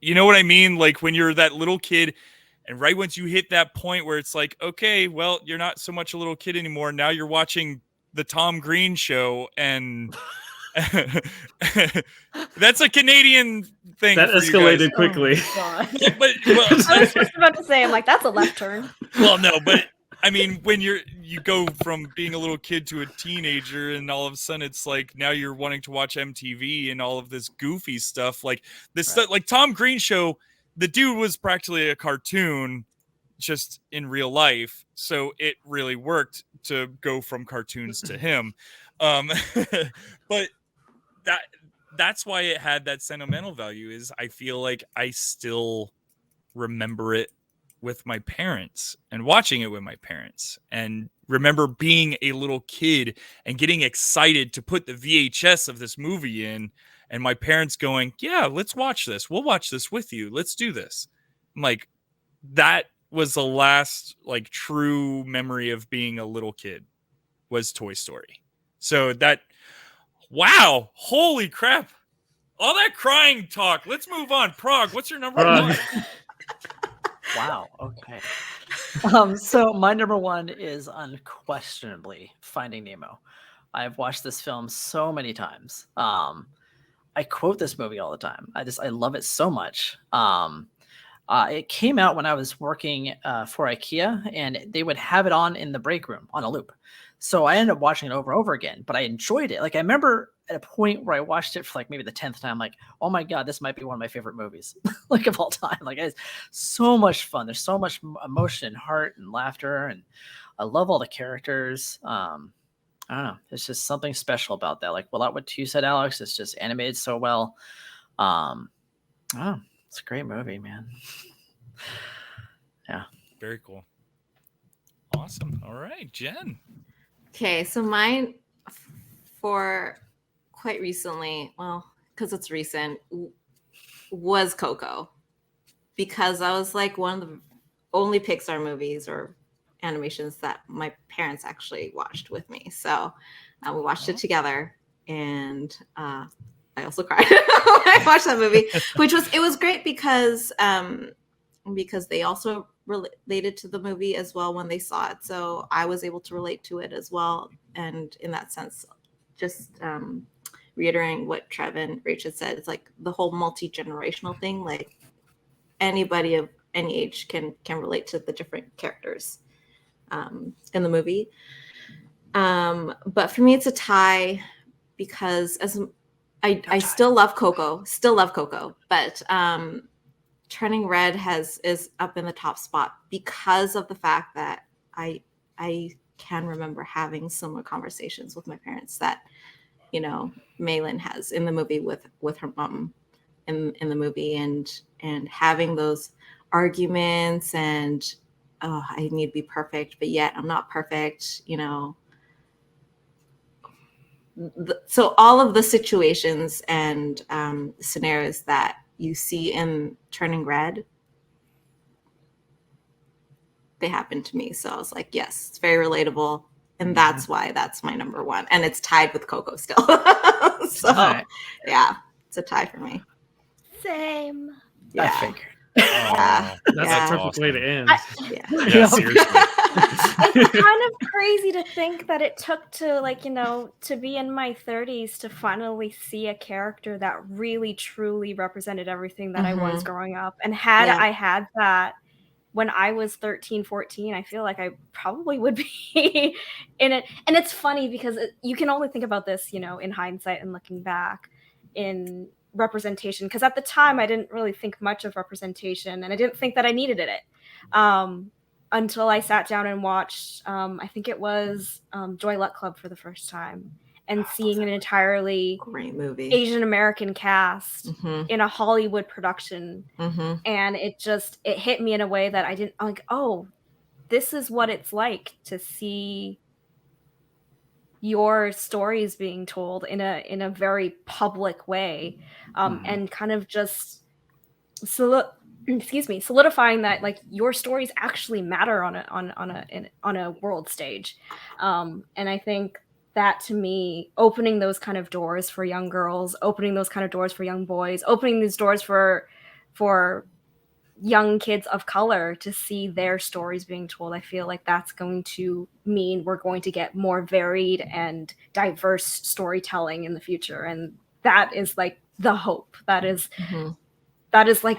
you know what I mean? Like when you're that little kid, and right once you hit that point where it's like, okay, well, you're not so much a little kid anymore. Now you're watching the Tom Green show, and that's a Canadian thing. That for you escalated guys. quickly. Yeah, but I was just about to say, I'm like, that's a left turn. well, no, but I mean, when you go from being a little kid to a teenager, and all of a sudden it's like now you're wanting to watch MTV and all of this goofy stuff, like this stuff, like Tom Green show. The dude was practically a cartoon, just in real life, so it really worked to go from cartoons to him. But that's why it had that sentimental value. Is I feel like I still remember it with my parents and watching it with my parents, and remember being a little kid and getting excited to put the VHS of this movie in, and my parents going, yeah, let's watch this. We'll watch this with you. Let's do this. I'm like, that was the last like true memory of being a little kid was Toy Story. So that, wow, holy crap. All that crying talk. Let's move on. Prague, what's your number one? Wow. Okay. So my number one is unquestionably Finding Nemo. I've watched this film so many times. I quote this movie all the time. I love it so much. It came out when I was working for IKEA, and they would have it on in the break room on a loop. So I ended up watching it over and over again, but I enjoyed it. Like I remember at a point where I watched it for like maybe the 10th time, like, oh my God, this might be one of my favorite movies like of all time. Like it's so much fun. There's so much emotion and heart and laughter, and I love all the characters. I don't know. It's just something special about that. Like, well, what you said, Alex, it's just animated so well. It's a great movie, man. Yeah. Very cool. Awesome. All right, Jen. Okay, so mine for quite recently, well, because it's recent, was Coco. Because I was like one of the only Pixar movies or animations that my parents actually watched with me. So we watched it together, and I also cried when I watched that movie, it was great because they also related to the movie as well when they saw it. So I was able to relate to it as well. And in that sense, just reiterating what Trev and Rachel said, it's like the whole multi-generational thing, like anybody of any age can relate to the different characters in the movie. But for me, it's a tie because I still love Coco, but Turning Red is up in the top spot because of the fact that I can remember having similar conversations with my parents that, Mei Lee has in the movie with her mom in the movie, and having those arguments and, oh, I need to be perfect, but yet I'm not perfect, So all of the situations and scenarios that you see in Turning Red, they happened to me. So I was like, yes, it's very relatable. and that's why that's my number one, and it's tied with Coco still. So yeah, it's a tie for me. Same. Yeah. I figured. Yeah. That's a perfect way to end. Yeah, seriously. It's kind of crazy to think that it took to, like, you know, to be in my 30s to finally see a character that really truly represented everything that I was growing up. And had I had that when I was 13, 14, I feel like I probably would be in it. And it's funny because you can only think about this, you know, in hindsight and looking back in representation. Because at the time, I didn't really think much of representation, and I didn't think that I needed it until I sat down and watched, I think it was Joy Luck Club for the first time, and seeing an entirely great movie, Asian American cast in a Hollywood production. And it hit me in a way that I didn't, like, oh, this is what it's like to see your stories being told in a very public way, and kind of just solidifying that, like, your stories actually matter on a world stage. And I think that, to me, opening those kind of doors for young girls, opening those kind of doors for young boys, opening these doors for young kids of color to see their stories being told, I feel like that's going to mean we're going to get more varied and diverse storytelling in the future. And that is, like, the hope. That is like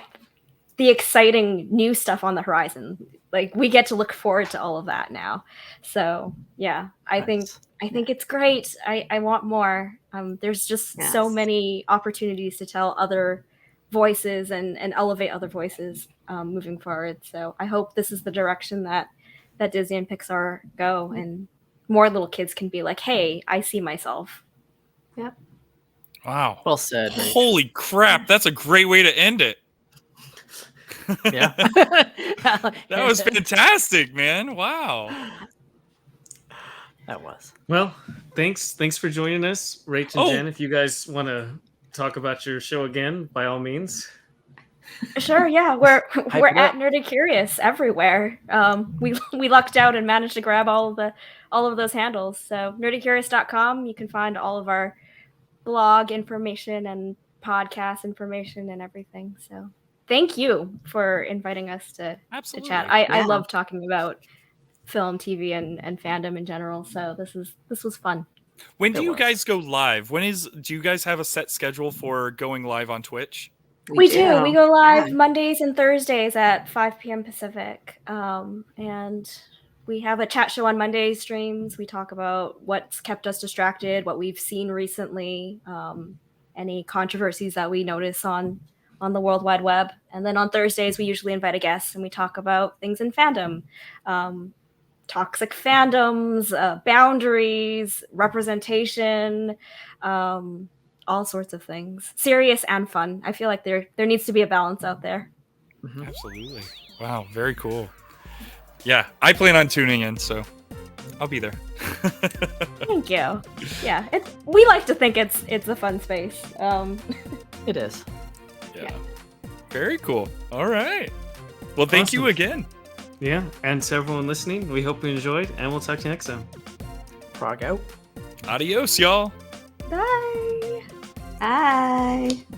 the exciting new stuff on the horizon. Like, we get to look forward to all of that now. So yeah, I think it's great. I want more. There's just so many opportunities to tell other voices and elevate other voices moving forward. So I hope this is the direction that Disney and Pixar go, and more little kids can be like, hey, I see myself. Yep. Wow. Well said. Rach. Holy crap. That's a great way to end it. Yeah. That was fantastic, man. Wow. That was. Well, thanks for joining us, Rach and Oh. Jen. If you guys want to talk about your show again, by all means. Sure, yeah. We're at Nerdy Curious everywhere. We lucked out and managed to grab all of those handles. So nerdycurious.com, you can find all of our blog information and podcast information and everything. So thank you for inviting us to chat. I love talking about film, TV, and fandom in general. So this was fun. When do you guys go live? Do you guys have a set schedule for going live on Twitch? We do. We go live Mondays and Thursdays at 5 p.m. Pacific. And we have a chat show on Monday streams. We talk about what's kept us distracted, what we've seen recently, any controversies that we notice on the World Wide Web. And then on Thursdays, we usually invite a guest and we talk about things in fandom. Toxic fandoms, boundaries, representation, all sorts of things. Serious and fun. I feel like there needs to be a balance out there. Absolutely. Wow, very cool. Yeah, I plan on tuning in, so I'll be there. Thank you. Yeah, we like to think it's a fun space. It is. Yeah. Very cool. All right. Well, thank you again. Yeah, and to everyone listening, we hope you enjoyed, and we'll talk to you next time. Frog out. Adios, y'all. Bye. Bye.